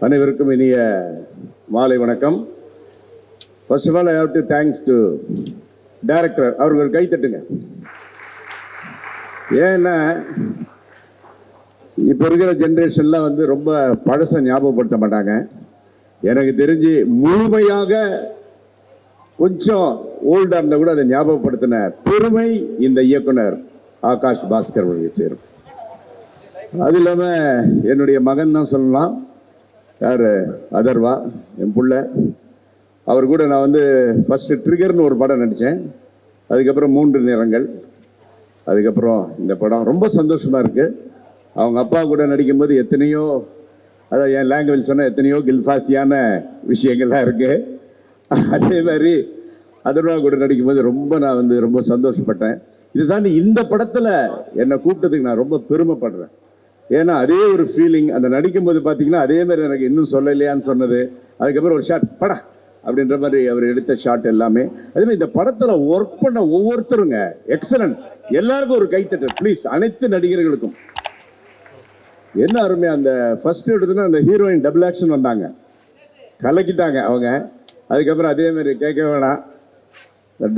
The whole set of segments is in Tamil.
அனைவருக்கும் இனிய மாலை வணக்கம். First of all I have to thanks to director. அவர்கள் கை தட்டுங்க. ஏன்னா இப்போ இருக்கிற ஜென்ரேஷன்லாம் வந்து ரொம்ப பழச ஞாபகப்படுத்த மாட்டாங்க. எனக்கு தெரிஞ்சு முழுமையாக கொஞ்சம் ஓல்டாக இருந்தால் கூட அதை ஞாபகப்படுத்தின பெருமை இந்த இயக்குனர் ஆகாஷ் பாஸ்கர் அவர்களுக்கு சேரும். அது இல்லாமல் என்னுடைய மகன் தான் சொல்லலாம். யார்? அதர்வா, என் புள்ள. அவர் கூட நான் வந்து ஃபஸ்ட்டு ட்ரிகர்னு ஒரு படம் நடித்தேன். அதுக்கப்புறம் 3 நிறங்கள். அதுக்கப்புறம் இந்த படம் ரொம்ப சந்தோஷமாக இருக்குது. அவங்க அப்பா கூட நடிக்கும்போது எத்தனையோ, அதாவது என் லாங்குவேஜ் சொன்னால் எத்தனையோ கில்ஃபாசியான விஷயங்கள்லாம் இருக்குது. அதே மாதிரி அதர்வா கூட நடிக்கும்போது நான் வந்து ரொம்ப சந்தோஷப்பட்டேன். இதுதான் இந்த படத்தில் என்னை கூப்பிட்டதுக்கு நான் ரொம்ப பெருமைப்படுறேன். ஏன்னா அதே ஒரு ஃபீலிங் அந்த நடிக்கும்போது பார்த்தீங்கன்னா அதே மாதிரி எனக்கு இன்னும் சொல்லலையான்னு சொன்னது. அதுக்கப்புறம் ஒரு ஷாட் படா அப்படின்ற மாதிரி அவர் எடுத்த ஷாட் எல்லாமே. அதே மாதிரி இந்த படத்தில் ஒர்க் பண்ண ஒவ்வொருத்தருங்க எக்ஸலன்ட். எல்லாருக்கும் ஒரு கைத்தட்டு ப்ளீஸ், அனைத்து நடிகர்களுக்கும். என்ன அருமையா அந்த ஃபர்ஸ்ட் எடுத்துன்னா அந்த ஹீரோயின் டபுள் ஆக்ஷன் வந்தாங்க, கலக்கிட்டாங்க அவங்க. அதுக்கப்புறம் அதே மாதிரி கேட்க வேணாம்,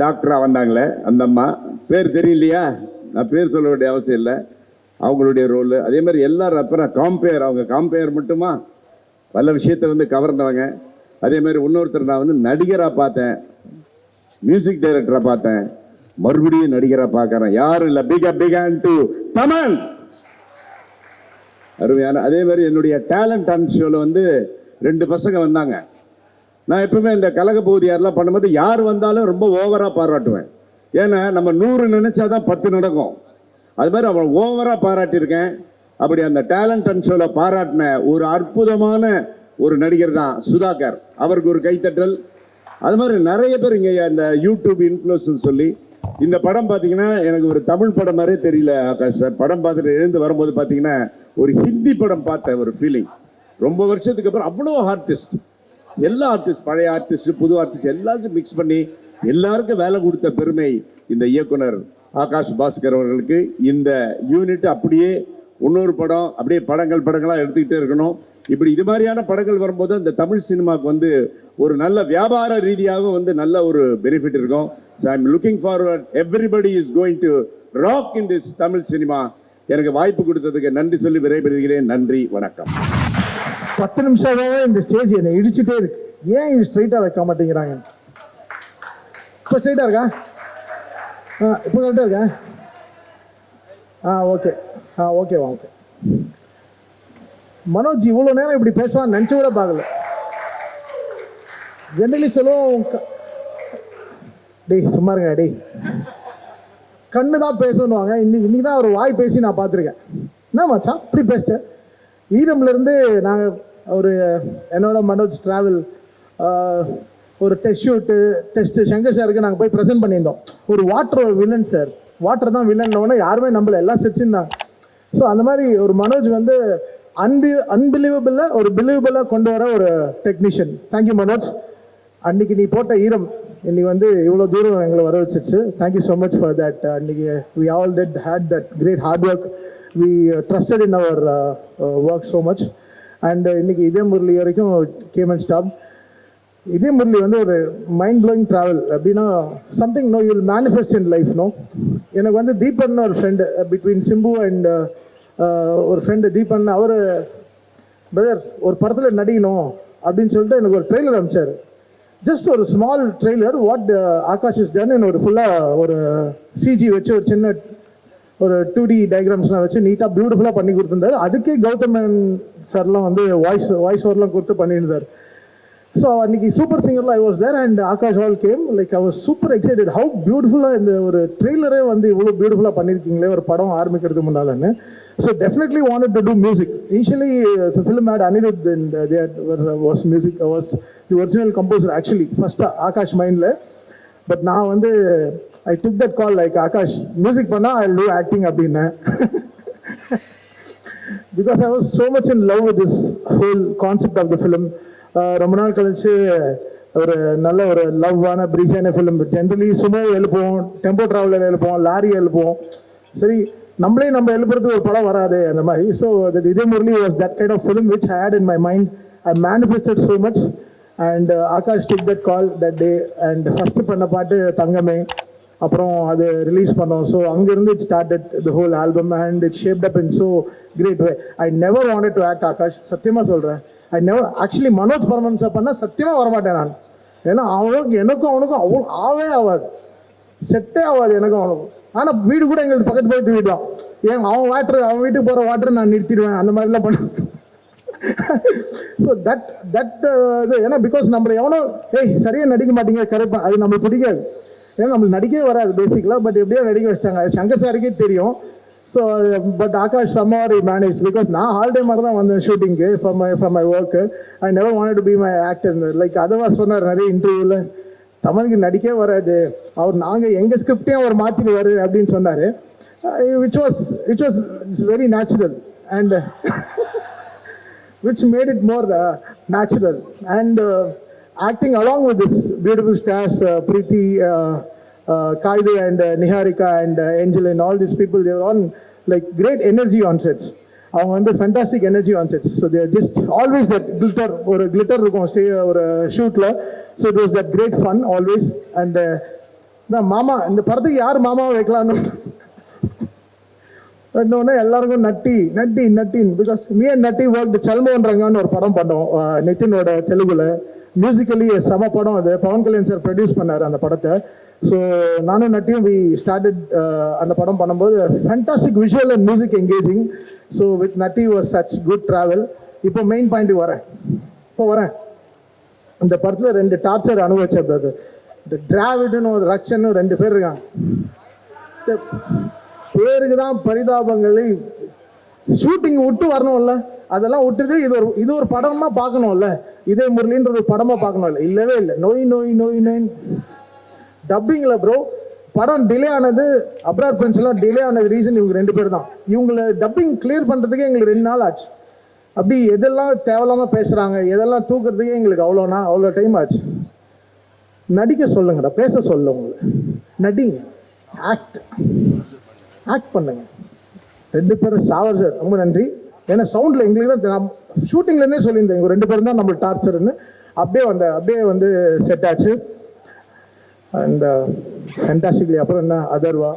டாக்டரா வந்தாங்களே அந்த அம்மா, பேர் தெரியலையா, நான் பேர் சொல்ல வேண்டிய அவசியம் இல்லை, அவங்களுடைய ரோல். அதே மாதிரி எல்லாரும் அப்புறம் அவங்க காம்பேர் மட்டுமா பல விஷயத்தை வந்து கவர்ந்தவங்க. அதே மாதிரி இன்னொருத்தர் நான் வந்து நடிகராக பார்த்தேன், மியூசிக் டைரக்டராக பார்த்தேன், மறுபடியும் நடிகராக பார்க்குறேன். யாரும் இல்லை, பிகான் டு தமிழ் அருமையான. அதே மாதிரி என்னுடைய டேலண்ட் அண்ட் ஷோவில் வந்து 2 பசங்க வந்தாங்க. நான் எப்பவுமே இந்த கலக பகுதியாரெலாம் பண்ணும்போது யார் வந்தாலும் ரொம்ப ஓவராக பாராட்டுவேன். ஏன்னா நம்ம 100 நினைச்சாதான் 10 நடக்கும். அது மாதிரி அவன் ஓவராக பாராட்டியிருக்கேன். அப்படி அந்த டேலண்ட் அண்ட் ஷோவில் பாராட்டின ஒரு அற்புதமான ஒரு நடிகர் தான் சுதாகர். அவருக்கு ஒரு கைத்தட்டல். அது மாதிரி நிறைய பேர் இங்கே அந்த யூடியூப் இன்ஃப்ளூயன்ஸ் சொல்லி இந்த படம் பார்த்தீங்கன்னா எனக்கு ஒரு தமிழ் படம் மாதிரியே தெரியல ஆகாஷ் சார். படம் பார்த்துட்டு எழுந்து வரும்போது பார்த்தீங்கன்னா ஒரு ஹிந்தி படம் பார்த்த ஒரு ஃபீலிங். ரொம்ப வருஷத்துக்கு அப்புறம் அவ்வளோ ஆர்டிஸ்ட், எல்லா ஆர்டிஸ்ட், பழைய ஆர்டிஸ்ட், புது ஆர்டிஸ்ட் எல்லாருக்கும் மிக்ஸ் பண்ணி எல்லாருக்கும் வேலை கொடுத்த பெருமை இந்த இயக்குனர் ஆகாஷ் பாஸ்கர் அவர்களுக்கு. இந்த யூனிட் அப்படியே இன்னொரு படம் அப்படியே படங்களாக எடுத்துக்கிட்டே இருக்கணும். இப்படி இது மாதிரியான படங்கள் வரும்போது இந்த தமிழ் சினிமாவுக்கு வந்து ஒரு நல்ல வியாபார ரீதியாக வந்து நல்ல ஒரு பெனிஃபிட் இருக்கும். So I am looking forward. Everybody is going to rock in this Tamil cinema. எனக்கு வாய்ப்பு கொடுத்ததுக்கு நன்றி சொல்லி விடைபெறுகிறேன். நன்றி, வணக்கம். 10 நிமிஷமாகவே இந்த ஸ்டேஜ் என்னை இடிச்சுட்டே இருக்கு. ஏன் இது ஸ்ட்ரைட்டாக வைக்க மாட்டேங்கிறாங்க? இப்போ ஸ்ட்ரைட்டாக இருக்கா? இப்போ கரெக்டாக இருக்கா? ஓகே. ஓகேவா? ஓகே. மனோஜ் இவ்வளோ நேரம் இப்படி பேசுவான்னு நினச்சி கூட பார்க்கல. ஜென்ரலி சொல்லுவோம், டேய் சும்மா இருங்க டேய், கண்ணு தான் பேசணுவாங்க. இன்னைக்கு தான் ஒரு வாய் பேசி நான் பார்த்துருக்கேன். என்ன மச்சான் இப்படி பேசிட்டேன்? ஈரம்லேருந்து நாங்கள் ஒரு என்னோட மனோஜ் ட்ராவல் ஒரு டெஸ்ட்டு சங்கர் சாருக்கு நாங்கள் போய் ப்ரெசென்ட் பண்ணியிருந்தோம். ஒரு வாட்டர் வில்லன் சார், வாட்டர் தான் வில்லன்னோடனே யாருமே நம்மள எல்லாம் சிரிச்சிருந்தாங்க. ஸோ அந்த மாதிரி ஒரு மனோஜ் வந்து அன்பிலீவபிளாக ஒரு பிலீவபிளாக கொண்டு வர ஒரு டெக்னீஷியன். தேங்க்யூ மனோஜ். அன்றைக்கி நீ போட்ட ஈரம் இன்னைக்கு வந்து இவ்வளோ தூரம் எங்களை வர வச்சிச்சு. Thank you so much for that. அன்றைக்கி we all had that great hard work. We trusted in our work so much. And இன்னைக்கு இதே முரளி வரைக்கும் கேம் அண்ட் ஸ்டாப். இதே முரளி வந்து ஒரு மைண்ட் ப்ளோயிங் ட்ராவல். அப்படின்னா something no you'll manifest in life. No, எனக்கு வந்து தீபன் ஒரு ஃப்ரெண்டு பிட்வீன் சிம்பு அண்ட் ஒரு ஃப்ரெண்டு தீபன். அவர் பிரதர் ஒரு படத்தில் நடிக்கணும் அப்படின்னு சொல்லிட்டு எனக்கு ஒரு ட்ரெய்லர் அனுப்பிச்சார். ஜஸ்ட் ஒரு small trailer, what Akash is done. ஒரு ஃபுல்லாக ஒரு சிஜி வச்சு ஒரு சின்ன ஒரு 2D டயக்ராம்ஸ்லாம் வச்சு நீட்டாக பியூட்டிஃபுல்லாக பண்ணி கொடுத்துருந்தார். அதுக்கே கௌதமன் சார்லாம் வந்து வாய்ஸ் ஓவர்லாம் கொடுத்து பண்ணியிருந்தார். ஸோ அன்றைக்கி சூப்பர் சிங்கரில் I was there and Akash all came. Like I was super excited. How பியூட்டிஃபுல்லாக இந்த ஒரு ட்ரெய்லரே வந்து இவ்வளோ பியூட்டிஃபுல்லாக பண்ணியிருக்கீங்களே ஒரு படம் ஆரம்பிக்கிறதுக்கு முன்னாலன்னு. So definitely wanted to do music. Initially the film had Anirudh and there was music. I was the original composer actually ஃபஸ்ட்டாக ஆகாஷ் மைண்டில். பட் நான் வந்து I took that call, like Akash music பண்ணால் ஐ டூ ஆக்டிங் அப்படின்னேன். Because I was so much in love with this whole concept of the film. ரொம்ப நாள் கழிச்சு ஒரு நல்ல ஒரு லவ்வான பிரீஸான ஃபிலிம். ஜென்ரலி சுமோ எழுப்போம், டெம்போ ட்ராவலர் எழுப்போம், லாரி எழுப்போம். சரி, நம்மளே நம்ம எழுப்புறது ஒரு படம் வராது அந்த மாதிரி. ஸோ இதே Murali was that kind of film which I had in my mind I manifested so much. And Akash took that call that day. And first பண்ண பாட்டு தங்கமே, அப்புறம் அது ரிலீஸ் பண்ணோம். ஸோ அங்கேருந்து it started the whole album and it shaped up in so great way. I never wanted to act Akash, சத்தியமாக சொல்கிறேன். ஐ நெவர் ஆக்சுவலி மனோஜ் பரமன்ஸை பண்ணால் சத்தியமாக வரமாட்டேன் நான். ஏன்னா எனக்கும் அவனுக்கும் அவ்வளோ ஆகாது, செட்டே ஆகாது எனக்கும் அவனுக்கும். ஆனால் வீடு கூட எங்களுக்கு பக்கத்து வீடு தான். அவன் வீட்டுக்கு போகிற வாட்டர் நான் நிறுத்திடுவேன், அந்த மாதிரிலாம் பண்ணுவேன். ஸோ இது ஏன்னா பிகாஸ் நம்ம எவனோ சரியாக நடிக்க மாட்டீங்க கரெக்ட், அது நம்மளுக்கு பிடிக்காது. ஏன்னா நம்மளுக்கு நடிக்கவே வராது பேசிக்கலாக. பட் எப்படியோ நடிக்க வச்சிட்டாங்க, அது சங்கர் சாருக்கே தெரியும். ஸோ பட் ஆகாஷ் சம்மாரி மேனேஜ், பிகாஸ் நான் ஹாலிடே மாதிரி தான் வந்தேன் ஷூட்டிங்கு for my work. I never wanted to be my actor. Like அதவா சொன்னார் நிறைய இன்டர்வியூவில், தமிழுக்கு நடிக்கவே வராது அவர், நாங்கள் எங்கள் ஸ்கிரிப்டையும் அவர் மாற்றிடுவார் அப்படின்னு சொன்னார். Which was very natural and which made it more natural. And acting along with this beautiful stars, Preeti, Kaidu and Niharika and Angel and all these people, they were on like great energy on sets. அவங்க வந்து fantastic energy on sets. So they are just always that glitter இருக்கும் ஒரு ஷூட்டில். So it was that great fun always. And தான் மாமா, இந்த படத்துக்கு யார் மாமாவை வைக்கலான்னு இன்னொன்று எல்லாருக்கும் நட்டின் because me and Natty work சல்மோன்றாங்கன்னு ஒரு படம் பண்ணோம் நிதினோட தெலுங்குல. மியூசிக்கலி செம படம் அது. பவன் கல்யாண் சார் ப்ரொடியூஸ் பண்ணார் அந்த படத்தை. ஸோ நானும் நட்டியும் வி ஸ்டார்டட் அந்த படம் பண்ணும்போது fantastic visual and music engaging. So with Natty was such good travel. இப்போ மெயின் பாயிண்ட்டுக்கு வரேன். இந்த படத்தில் 2 டார்ச்சர் அனுபவிச்சேன் பிரதர். இந்த டிராவிட்னு ஒரு ரக்ஷன்னு 2 பேர் இருக்காங்க. பேருக்கு தான் பரிதாபங்கள். ஷூட்டிங் விட்டு வரணும்ல, அதெல்லாம் விட்டுட்டு இது ஒரு படமாக பார்க்கணும்ல, இதே முரளின்ற ஒரு படமாக பார்க்கணும்ல. இல்லவே இல்லை, நோய் டப்பிங்கில் ப்ரோ படம் டிலே ஆனது. அப்ராட் பிரின்ஸ்லாம் டிலே ஆனது ரீசன் இவங்க 2 பேர் தான். இவங்களை டப்பிங் கிளியர் பண்ணுறதுக்கே எங்களுக்கு 2 நாள் ஆச்சு. அப்படி எதெல்லாம் தேவையில்லாமல் பேசுகிறாங்க, எதெல்லாம் தூக்குறதுக்கே எங்களுக்கு அவ்வளோ டைம் ஆச்சு. நடிக்க சொல்லுங்கடா, பேச சொல்ல உங்களுக்கு, நடிங்க, ஆக்ட் பண்ணுங்க. 2 பேரும் சாவர் சார் ரொம்ப நன்றி. ஏன்னா சவுண்டில் எங்களுக்கு தான் ஷூட்டிங்லேருந்தே சொல்லியிருந்தேன் இவங்க 2 பேரும் தான் நம்மளுக்கு டார்ச்சர்னு. அப்படியே வந்து செட் ஆச்சு. அண்ட் ஃபேண்டாஸ்டிக்லி அப்புறம் என்ன Atharvaa,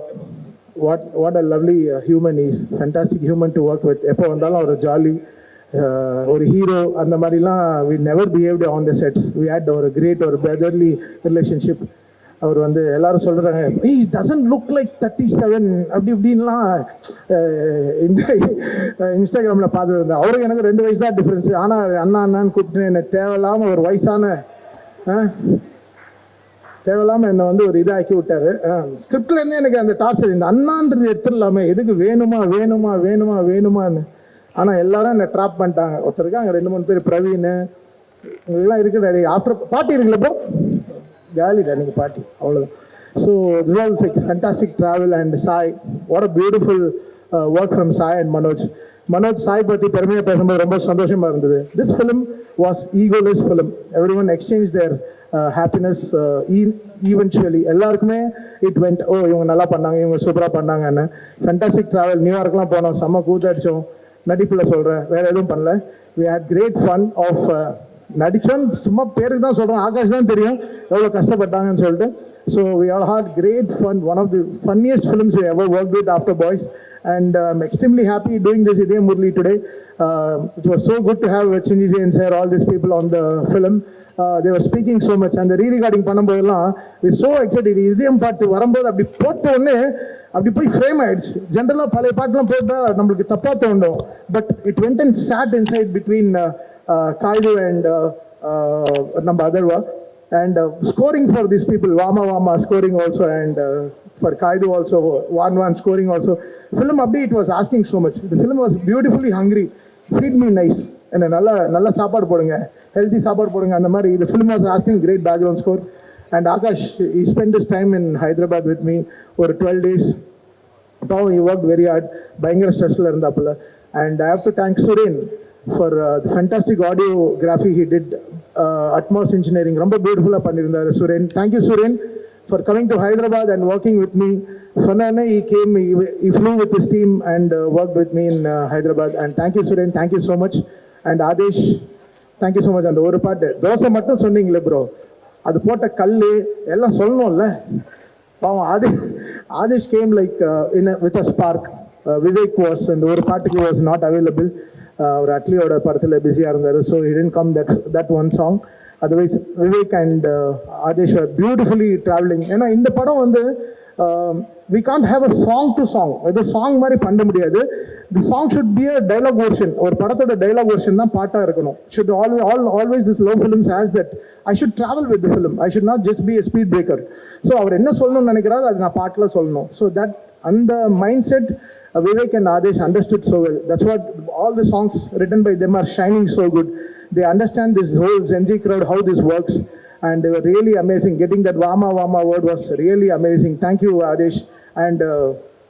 what a lovely human is, fantastic human to work with. எப்போ வந்தாலும் ஒரு ஜாலி, ஒரு ஹீரோ அந்த மாதிரிலாம். We never behaved on the sets. We had ஒரு கிரேட் ஒரு பிரதர்லி ரிலேஷன்ஷிப். அவர் வந்து எல்லாரும் சொல்கிறாங்க டசன்ட் லுக் லைக் 37 அப்படி இப்படின்லாம் இன்ஸ்டாகிராமில் பார்த்துட்டு இருந்தேன். அவருக்கு எனக்கு 2 வயசு தான் டிஃப்ரென்ஸு. ஆனால் அண்ணான்னு கூப்பிட்டு என்னை தேவையில்லாமல் ஒரு வயசான என்னை வந்து ஒரு இதாக்கி விட்டார். ஸ்கிரிப்ட்லேருந்தே எனக்கு அந்த டார்ச்சர், இந்த அண்ணான்றது எடுத்துடலாமே, எதுக்கு வேணுமான்னு. ஆனால் எல்லாரும் என்னை ட்ராப் பண்ணிட்டாங்க. ஒருத்தருக்கு அங்கே 2-3 பேர், பிரவீன் இதெல்லாம் இருக்குது. ஆஃப்டர் பார்ட்டி இருக்குல்ல ப்ரோ, காலிடா நீங்கள் பாட்டி, அவ்வளோதான். So this all like fantastic travel. And Sai, what a beautiful work from Sai and Manoj Sai பற்றி பெருமையாக பேசும்போது ரொம்ப சந்தோஷமாக இருந்தது. This film was egoless film. Every one exchange their happiness eventually. எல்லாருக்குமே இட் வெண்ட், இவங்க நல்லா பண்ணாங்க, இவங்க சூப்பராக பண்ணாங்கன்னு. Fantastic travel. நியூயார்க்லாம் போனோம், செம்ம கூத்தடிச்சோம். நடிப்பில் சொல்கிறேன், வேறு எதுவும் பண்ணல. We had great fun of நடிச்சோன்னு சும்மா பேருக்கு தான் சொல்கிறோம். ஆகாஷ் தான் தெரியும் எவ்வளோ கஷ்டப்பட்டாங்கன்னு சொல்லிட்டு. So we all had great fun. One of the funniest films we ever work with after boys. And I'm extremely happy doing this இதே Murali today. It was so good to have சிஞ்சி and sir, all this people on the film. they were speaking so much. அந்த ரீரிகார்டிங் பண்ணும்போதெல்லாம் we so excited. இதயம் பாட்டு வரும்போது அப்படி போட்ட உடனே அப்படி போய் ஃப்ரேம் ஆயிடுச்சு. ஜென்ரலாக பழைய பாட்டுலாம் போட்டால் நம்மளுக்கு தப்பாக தோணும். But it went and sat inside between Kaidu and number Adarva, and scoring for these people, Vama scoring also, and for Kaidu also, One scoring also. Film abdi it was asking so much. The film was beautifully hungry. Feed me nice and nalla சாப்பாடு போடுங்க, healthy சாப்பாடு போடுங்க அந்த மாதிரி. The film was asking great background score. And Akash, he spent his time in Hyderabad with me for 12 days. Now he worked very hard. பயங்கர ஸ்ட்ரெஸ்ல இருந்தாப்புல. And I have to thank Suren for the fantastic audiography he did. Atmos Engineering ரொம்ப பியூட்டிஃபுல்லாக பண்ணியிருந்தார் Suren. Thank you Suren for coming to Hyderabad and working with me. சொன்னேன்னே he flew with his team and worked with me in Hyderabad. And thank you Suren, thank you so much. And Adesh, thank you so much. அந்த ஒரு பாட்டு தோசை மட்டும் சொன்னீங்களே ப்ரோ, அது போட்ட கல் எல்லாம் சொல்லணும்ல. பாவம் Adhish came like in with a spark. Vivek was அந்த ஒரு பாட்டுக்கு வாஸ் நாட் அவைலபிள். அவர் அட்லியோட படத்தில் பிஸியாக இருந்தார். So he didn't come that one song. Otherwise Vivek and Adhish are beautifully travelling. ஏன்னா இந்த படம் வந்து we can't have a song to song. இது சாங் மாதிரி பண்ண முடியாது. The song should be a dialogue version. ஒரு படத்தோட dialogue version தான் பாட்டாக இருக்கணும். Should always this love films has that. I should travel with the film. I should not just be a speed breaker. So அவர் என்ன சொல்லணும்னு நினைக்கிறாரு அது நான் பாட்டில் சொல்லணும். So that அந்த mindset Vivek and Adesh understood so well. That's what all the songs written by them are shining so good. They understand this whole Gen Z crowd, how this works, and they were really amazing. Getting that Vama Vama word was really amazing. Thank you Adesh and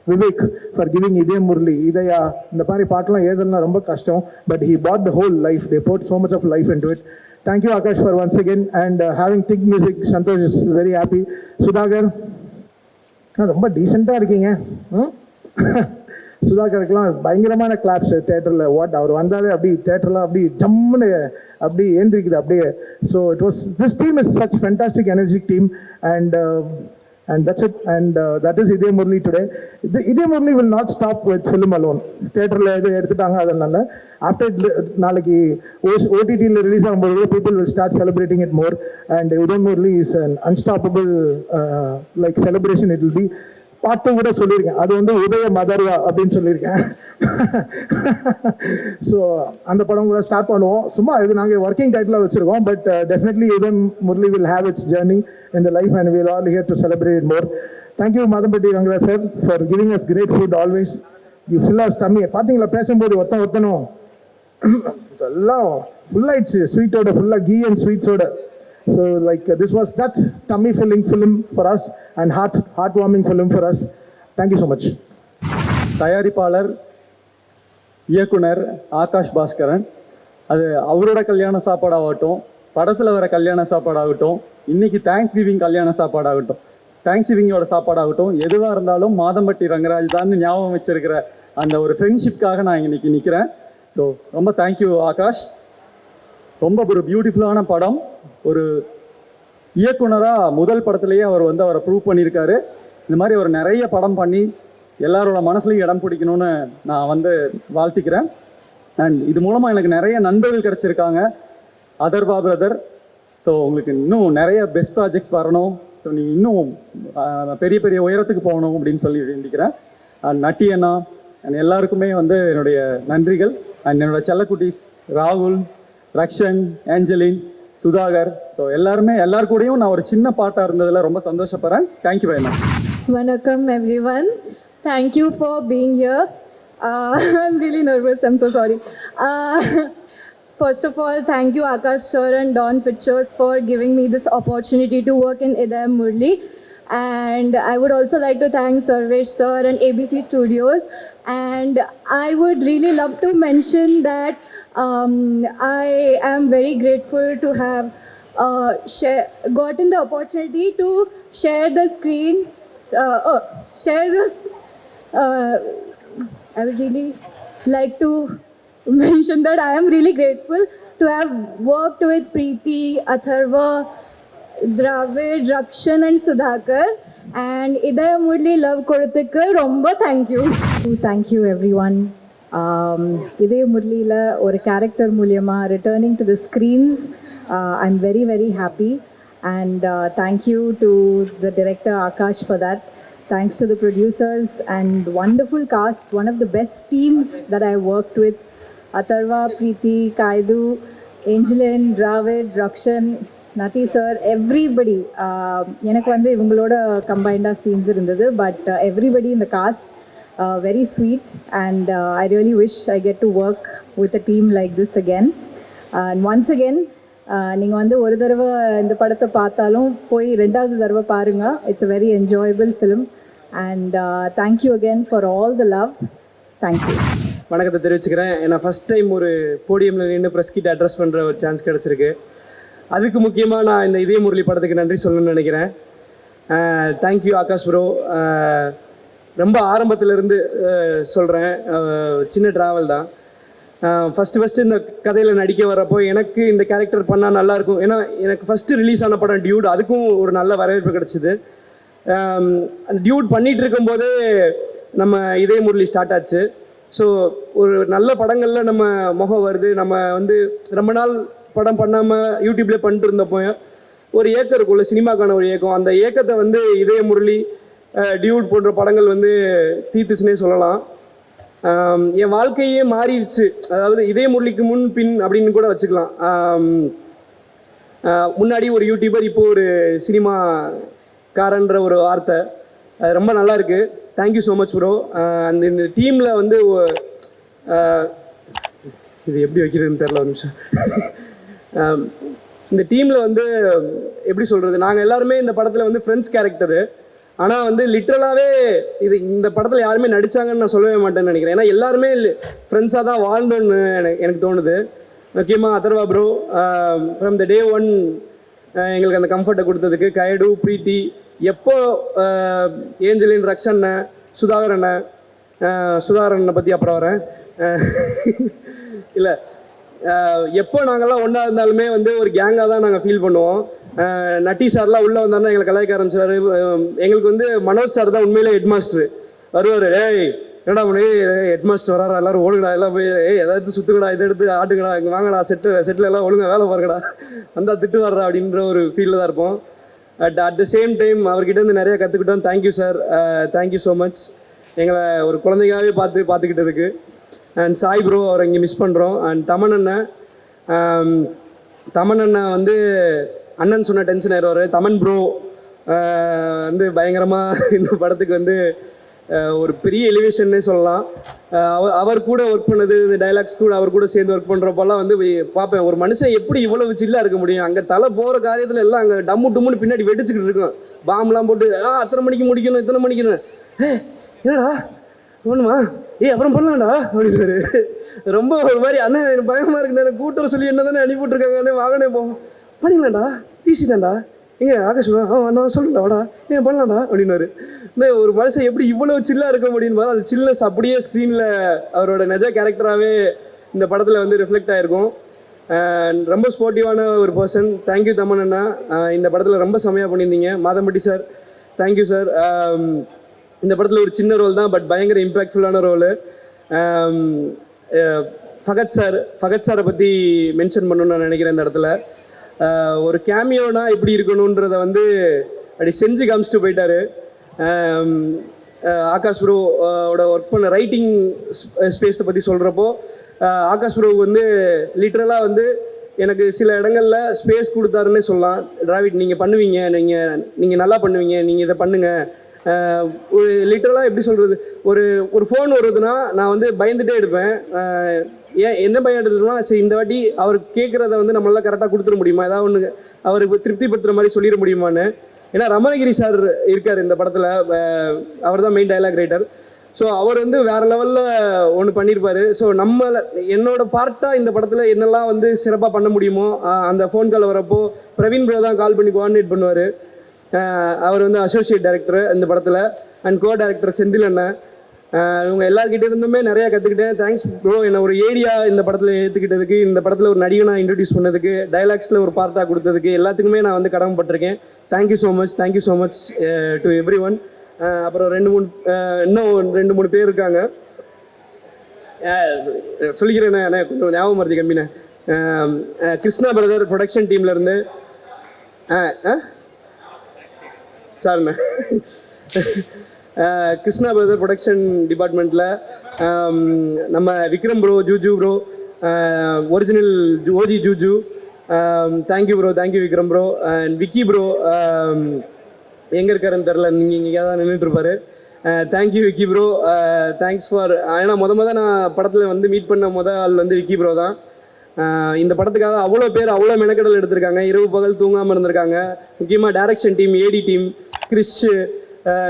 Vivek for giving Idaya Murli. Idaya இந்த மாதிரி பாட்டெல்லாம் ஏதெல்லாம் ரொம்ப கஷ்டம், but he brought the whole life. They put so much of life into it. Thank you Akash for once again and having Think Music. Santosh is very happy. Sudhakar ரொம்ப டீசெண்டாக இருக்கீங்க. சுதாகருக்கெல்லாம் பயங்கரமான கிளாப்ஸ் தேட்டரில். வாட் அவர் வந்தாலே அப்படி தேட்டர்லாம் அப்படி ஜம்முன்னு அப்படி ஏந்திரிக்குது அப்படியே. So it was this team is such fantastic energic team and that's it. And that is Idaya Murli today. Idaya Murli will not stop with film alone. தேட்டரில் எது எடுத்துட்டாங்க அதனால ஆஃப்டர் நாளைக்கு OTTயில் ரிலீஸ் ஆகும்போது people will start celebrating it more. And Idaya Murli is an unstoppable like celebration. It will be பாட்டு கூட சொல்லியிருக்கேன், அது வந்து உதய மதர்வா அப்படின்னு சொல்லியிருக்கேன். ஸோ அந்த படம் கூட ஸ்டார்ட் பண்ணுவோம். சும்மா இது நாங்கள் ஒர்க்கிங் டைட்டிலாக வச்சுருக்கோம். But definitely Idhayam Murali will have its journey in the life and will all here to celebrate more. Thank you Madhampatty Rangaraj sir for giving us great food always. You fill our stomach. பார்த்தீங்களா பேசும்போது ஒத்தனும் எல்லாம் ஃபுல்லாகிடுச்சு ஸ்வீட்டோட, ஃபுல்லாக கீ அண்ட் ஸ்வீட்ஸோட. So like this was that tummy filling film for us and heartwarming film for us. Thank you so much. தயாரிப்பாளர் இயக்குனர் ஆகாஷ் பாஸ்கரன், அது அவரோட கல்யாண சாப்பாடாகட்டும், படத்தில் வர கல்யாண சாப்பாடாகட்டும், இன்னைக்கு தேங்க்ஸ் கிவிங் கல்யாண சாப்பாடாகட்டும், தேங்க்ஸ் கிவிங்கோட சாப்பாடாகட்டும், எதுவாக இருந்தாலும் மாதம்பட்டி ரங்கராஜ் தான் ஞாபகம் வச்சிருக்கிற அந்த ஒரு ஃப்ரெண்ட்ஷிப்காக நான் இன்னைக்கு நிற்கிறேன். ஸோ ரொம்ப தேங்க்யூ ஆகாஷ். ரொம்ப ஒரு பியூட்டிஃபுல்லான படம். ஒரு இயக்குனராக முதல் படத்துலேயே அவர் வந்து அவரை ப்ரூவ் பண்ணியிருக்காரு. இந்த மாதிரி அவர் நிறைய படம் பண்ணி எல்லாரோட மனசுலையும் இடம் பிடிக்கணும்னு நான் வந்து வாழ்த்திக்கிறேன். அண்ட் இது மூலமாக எனக்கு நிறைய நண்பர்கள் கிடச்சிருக்காங்க. அதர்வா பிரதர், ஸோ உங்களுக்கு இன்னும் நிறைய பெஸ்ட் ப்ராஜெக்ட்ஸ் வரணும். ஸோ நீங்கள் இன்னும் பெரிய பெரிய உயரத்துக்கு போகணும் அப்படின்னு சொல்லி வேண்டிக்கிறேன். அண்ட் நட்டி அண்ணா அண்ட் எல்லாருக்குமே வந்து என்னுடைய நன்றிகள். அண்ட் என்னோடய செல்லக்குட்டீஸ் ராகுல், ரக்ஷன், ஏஞ்சலின், சுதாகர், ஸோ எல்லார் கூடயும் நான் ஒரு சின்ன பாட்டாக இருந்ததில் ரொம்ப சந்தோஷப்படுறேன். Thank you very much. Vanakkam everyone. Thank you for being here. I'm really nervous. I'm so sorry. First of all, thank you Akash sir and Dawn Pictures for giving me this opportunity to work in Idaya Murli. And I would also like to thank Sarvesh sir and ABC Studios. And I would really love to mention that I am very grateful to have gotten the opportunity to share the screen, share this. I would really like to mention that I am really grateful to have worked with Preeti, Atharva, Dravid, Rakshan and Sudhakar. And Idaya Murli love koduthuku romba thank you. Thank you everyone. Idaya Murlila or character மூலியமா returning to the screens, I'm very very happy. And thank you to the director Akash for that. Thanks to the producers and wonderful cast, one of the best teams that I worked with. Atharva, Preeti, Kaidu, Angelin, Dravid, Rakshan, Nati sir, everybody. எனக்கு வந்து இவங்களோட கம்பைண்டாக சீன்ஸ் இருந்தது. But everybody in the cast, very sweet. And I really wish I get to work with a team like this again. And once again, நீங்கள் வந்து ஒரு தடவை இந்த படத்தை பார்த்தாலும் போய் ரெண்டாவது தடவை பாருங்கள். It's a very enjoyable film. And thank you again for all the love. Thank you. வணக்கத்தை தெரிவிச்சுக்கிறேன். ஏன்னா ஃபஸ்ட் டைம் ஒரு போடியமில் நின்று ப்ரெஸ் கிட்ட அட்ரஸ் பண்ணுற ஒரு சான்ஸ் கிடச்சிருக்கு. அதுக்கு முக்கியமாக நான் இந்த இதய முரளி படத்துக்கு நன்றி சொல்லணும்னு நினைக்கிறேன். Thank you Akash bro. ரொம்ப ஆரம்பத்திலேருந்து சொல்கிறேன், சின்ன ட்ராவல் தான். ஃபஸ்ட்டு இந்த கதையில் நடிக்க வரப்போ எனக்கு இந்த கேரக்டர் பண்ணால் நல்லாயிருக்கும். ஏன்னா எனக்கு ஃபஸ்ட்டு ரிலீஸ் ஆன படம் டியூட், அதுக்கும் ஒரு நல்ல வரவேற்பு கிடச்சிது. அந்த டியூட் பண்ணிகிட்டு இருக்கும்போதே நம்ம இதே முரளி ஸ்டார்ட் ஆச்சு. ஸோ ஒரு நல்ல படங்களில் நம்ம முகம் வருது. நம்ம வந்து ரொம்ப நாள் படம் பண்ணாமல் யூடியூப்லேயே பண்ணிட்டு இருந்தப்போ ஒரு ஏக்கம் இருக்கும்ல, சினிமாக்கான ஒரு ஏக்கம். அந்த ஏக்கத்தை வந்து இதே முரளி, டியூட் போன்ற படங்கள் வந்து தீர்த்துச்சுன்னே சொல்லலாம். என் வாழ்க்கையே மாறிடுச்சு. அதாவது இதே முரளிக்கு முன் பின் அப்படின்னு கூட வச்சுக்கலாம். முன்னாடி ஒரு யூடியூபர், இப்போ ஒரு சினிமாக்காரன்ற ஒரு வார்த்தை. அது ரொம்ப நல்லா இருக்குது. Thank you so much bro. இந்த டீமில் வந்து இது எப்படி வைக்கிறதுன்னு தெரில, ஒரு நிமிஷம். இந்த டீமில் வந்து எப்படி சொல்கிறது, நாங்கள் எல்லாருமே இந்த படத்தில் வந்து ஃப்ரெண்ட்ஸ் கேரக்டரு. ஆனால் வந்து லிட்ரலாகவே இந்த படத்தில் யாருமே நடித்தாங்கன்னு நான் சொல்லவே மாட்டேன்னு நினைக்கிறேன். ஏன்னா எல்லாருமே ஃப்ரெண்ட்ஸாக தான் வாழ்ந்தோன்னு எனக்கு தோணுது. முக்கியமாக Atharvaa bro from the day one எங்களுக்கு அந்த கம்ஃபர்ட்டை கொடுத்ததுக்கு, கைடு, பிரீத்தி, எப்போ ஏஞ்சலின், ரக்ஷண்ண, சுதாகரனை பற்றி அப்புறம் வரேன். இல்லை, எப்போ நாங்கள்லாம் ஒன்றா இருந்தாலுமே வந்து ஒரு கேங்காக தான் நாங்கள் ஃபீல் பண்ணுவோம். நட்டி சார்லாம் உள்ளே வந்தாருன்னா எங்களை கலாய்க்க ஆரம்பிச்சாரு. எங்களுக்கு வந்து மனோஜ் சார் தான் உண்மையிலே ஹெட் மாஸ்டர். வருவார், ஏய் என்னடா பண்ணி ஹெட் மாஸ்டர் வராரா, எல்லோரும் ஓடுங்கடா, எல்லாம் போய் எதாவது சுற்றுங்கடா, இதை எடுத்து ஆட்டுங்கடா, இங்கே வாங்கடா, செட்டில் எல்லாம் ஒழுங்கா வேலை பாருங்கடா, வந்தால் திட்டு வர்றா அப்படின்ற ஒரு ஃபீலில் தான் இருப்போம். அட் த சேம் டைம் அவர்கிட்ட இருந்து நிறையா கற்றுக்கிட்டோம். Thank you sir, thank you so much. எங்களை ஒரு குழந்தைங்களாகவே பார்த்துக்கிட்டதுக்கு. அண்ட் சாய் ப்ரோ, அவரை இங்கே மிஸ் பண்ணுறோம். அண்ட் தமன் அண்ணன் வந்து அண்ணன் சொன்ன டென்ஷன் ஆயிடுவார். தமன் ப்ரோ வந்து பயங்கரமாக இந்த படத்துக்கு வந்து ஒரு பெரிய எலிவேஷன்னே சொல்லலாம். அவர் கூட ஒர்க் பண்ணது, இந்த டைலாக்ஸ் கூட அவர் கூட சேர்ந்து ஒர்க் பண்ணுறப்பெல்லாம் வந்து பார்ப்பேன், ஒரு மனுஷன் எப்படி இவ்வளவு சில்லாக இருக்க முடியும். அங்கே தலை போகிற காரியத்தில் எல்லாம் அங்கே டம்மு டும்முன்னு பின்னாடி வெடிச்சுக்கிட்டு இருக்கும். பாம்லாம் போட்டு அத்தனை மணிக்கு முடிக்கணும், இத்தனை மணிக்கணும். என்னடா ஒன்றுமா, அப்புறம் பண்ணலாம்டா அப்படின்னாரு. ரொம்ப ஒரு மாதிரி, அண்ணன் எனக்கு பயமாக இருக்குண்ணே, எனக்கு கூட்டுற சொல்லி என்ன தானே அனுப்பிவிட்ருக்காங்கண்ணே, வாங்கனே போவோம், பண்ணிக்கலாம்டா, பேசிட்டான்டா, எங்கே ஆகாஷ் நான் சொல்லுடா வாடா, ஏன் பண்ணலாம்டா அப்படின்னாரு. ஒரு மனுஷன் எப்படி இவ்வளோ சில்லாக இருக்க முடியும் பாரு. அந்த சில்னஸ் அப்படியே ஸ்க்ரீனில் அவரோட நிஜ கேரக்டராகவே இந்த படத்தில் வந்து ரிஃப்ளெக்ட் ஆகிருக்கும். ரொம்ப ஸ்போர்ட்டிவான ஒரு பர்சன். தேங்க்யூ தமன் அண்ணா, இந்த படத்தில் ரொம்ப செமையாக பண்ணியிருந்தீங்க. Madhampatty sir, thank you sir. இந்த படத்தில் ஒரு சின்ன ரோல் தான், பட் பயங்கர இம்பேக்ட்ஃபுல்லான ரோலு. ஃபகத் சாரை பற்றி மென்ஷன் பண்ணணும்னு நான் நினைக்கிறேன். இந்த இடத்துல ஒரு கேமியோனா எப்படி இருக்கணுன்றதை வந்து அப்படி செஞ்சு காமிச்சிட்டு போயிட்டாரு. ஆகாஷ் ப்ரோவோட ஒர்க் பண்ண ரைட்டிங் ஸ்பேஸை பற்றி சொல்கிறப்போ, ஆகாஷ் ப்ரோவுக்கு வந்து லிட்ரலாக வந்து எனக்கு சில இடங்களில் ஸ்பேஸ் கொடுத்தாருன்னே சொல்லலாம். டிராவிட் நீங்கள் பண்ணுவீங்க, நீங்கள் நல்லா பண்ணுவீங்க, நீங்கள் இதை பண்ணுங்கள். ஒரு லிட்டரலாக எப்படி சொல்கிறது, ஒரு ஃபோன் வருதுன்னா நான் வந்து பயந்துகிட்டே எடுப்பேன். என்ன பயம் எடுத்துனா, சரி இந்த வாட்டி அவர் கேட்குறத வந்து நம்மளால் கரெக்டாக கொடுத்துட முடியுமா, ஏதாவது ஒன்று அவருக்கு திருப்திப்படுத்துகிற மாதிரி சொல்லிட முடியுமான்னு. ஏன்னா ரமணகிரி சார் இருக்கார் இந்த படத்தில், அவர் தான் மெயின் டைலாக் ரைட்டர். ஸோ அவர் வந்து வேறு லெவலில் ஒன்று பண்ணியிருப்பார். ஸோ என்னோட பார்ட்டாக இந்த படத்தில் என்னெல்லாம் வந்து சிறப்பாக பண்ண முடியுமோ அந்த ஃபோன் கால் வரப்போ பிரவீன் ப்ரோ தான் கால் பண்ணி கோஆர்டினேட் பண்ணுவார். அவர் வந்து அசோசியேட் டைரக்டர் இந்த படத்தில், அண்ட் கோ டைரக்டர் செந்தில் அண்ணன். இவங்க எல்லாருக்கிட்டே இருந்துமே நிறையா கற்றுக்கிட்டேன். தேங்க்ஸ் ப்ரோ, என்னை ஒரு ஏடியா இந்த படத்தில் ஏற்றுக்கிட்டதுக்கு, இந்த படத்தில் ஒரு நடிகனாக இன்ட்ரடியூஸ் பண்ணதுக்கு, டைலாக்ஸில் ஒரு பார்ட்டாக கொடுத்ததுக்கு எல்லாத்துக்குமே நான் வந்து கடமைப்பட்டிருக்கேன். Thank you so much, thank you so much to every one. அப்புறம் இன்னும் ரெண்டு மூணு பேர் இருக்காங்க, சொல்லிக்கிறேண்ணே, கொஞ்சம் ஞாபகம் மருதி கம்மிண்ணே. கிருஷ்ணா பிரதர் ப்ரொடக்ஷன் டீம்லேருந்து சார்ண்ணே, கிருஷ்ணா பிரதர் ப்ரொடக்ஷன் டிபார்ட்மெண்ட்டில் நம்ம Vikram bro, Juju bro, original OG Juju, thank you bro, thank you Vikram bro. And Vicky bro எங்கே இருக்காருன்னு தெரில, நீங்கள் இங்கே தான் நின்றுட்டுருப்பாரு. Thank you Vicky bro, thanks for. ஏன்னா நான் படத்தில் வந்து மீட் பண்ண ஆள் வந்து விக்கி ப்ரோ தான். இந்த படத்துக்காக அவ்வளோ பேர் அவ்வளோ மெனக்கடல் எடுத்திருக்காங்க, இரவு பகல் தூங்காமல் இருந்திருக்காங்க. முக்கியமாக டைரக்ஷன் டீம், ஏடி டீம், கிறிஷ்,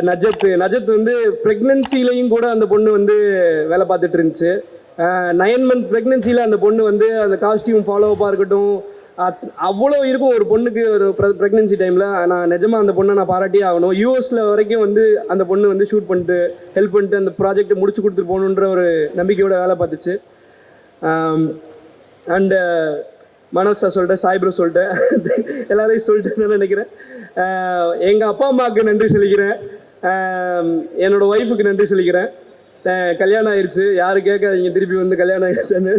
நஜத் வந்து ப்ரெக்னென்சிலையும் கூட அந்த பொண்ணு வந்து வேலை பார்த்துட்டு இருந்துச்சு. 9 month ப்ரெக்னென்சியில் அந்த பொண்ணு வந்து அந்த காஸ்டியூம் ஃபாலோஅப்பாக இருக்கட்டும், அவ்வளோ இருக்கும் ஒரு பொண்ணுக்கு ஒரு ப்ரெக்னென்சி டைமில். நான் நிஜமாக அந்த பொண்ணை நான் பாராட்டியே ஆகணும். யூஎஸில் வரைக்கும் வந்து அந்த பொண்ணு வந்து ஷூட் பண்ணிட்டு ஹெல்ப் பண்ணிட்டு அந்த ப்ராஜெக்டை முடிச்சு கொடுத்துட்டு போகணுன்ற ஒரு நம்பிக்கையோட வேலை பார்த்துச்சு. அண்டு மனோஜ் சார் சொல்லிட்டேன், சாய் ப்ரோ சொல்லிட்டேன், எல்லாரையும் சொல்லிட்டேன்னு நினைக்கிறேன். எங்கள் அப்பா அம்மாவுக்கு நன்றி சொல்லிக்கிறேன், என்னோடய ஒய்ஃபுக்கு நன்றி சொல்லிக்கிறேன். கல்யாணம் ஆயிடுச்சு, யாரும் கேட்காதீங்க திருப்பி வந்து கல்யாணம் ஆயிடுச்சுன்னு.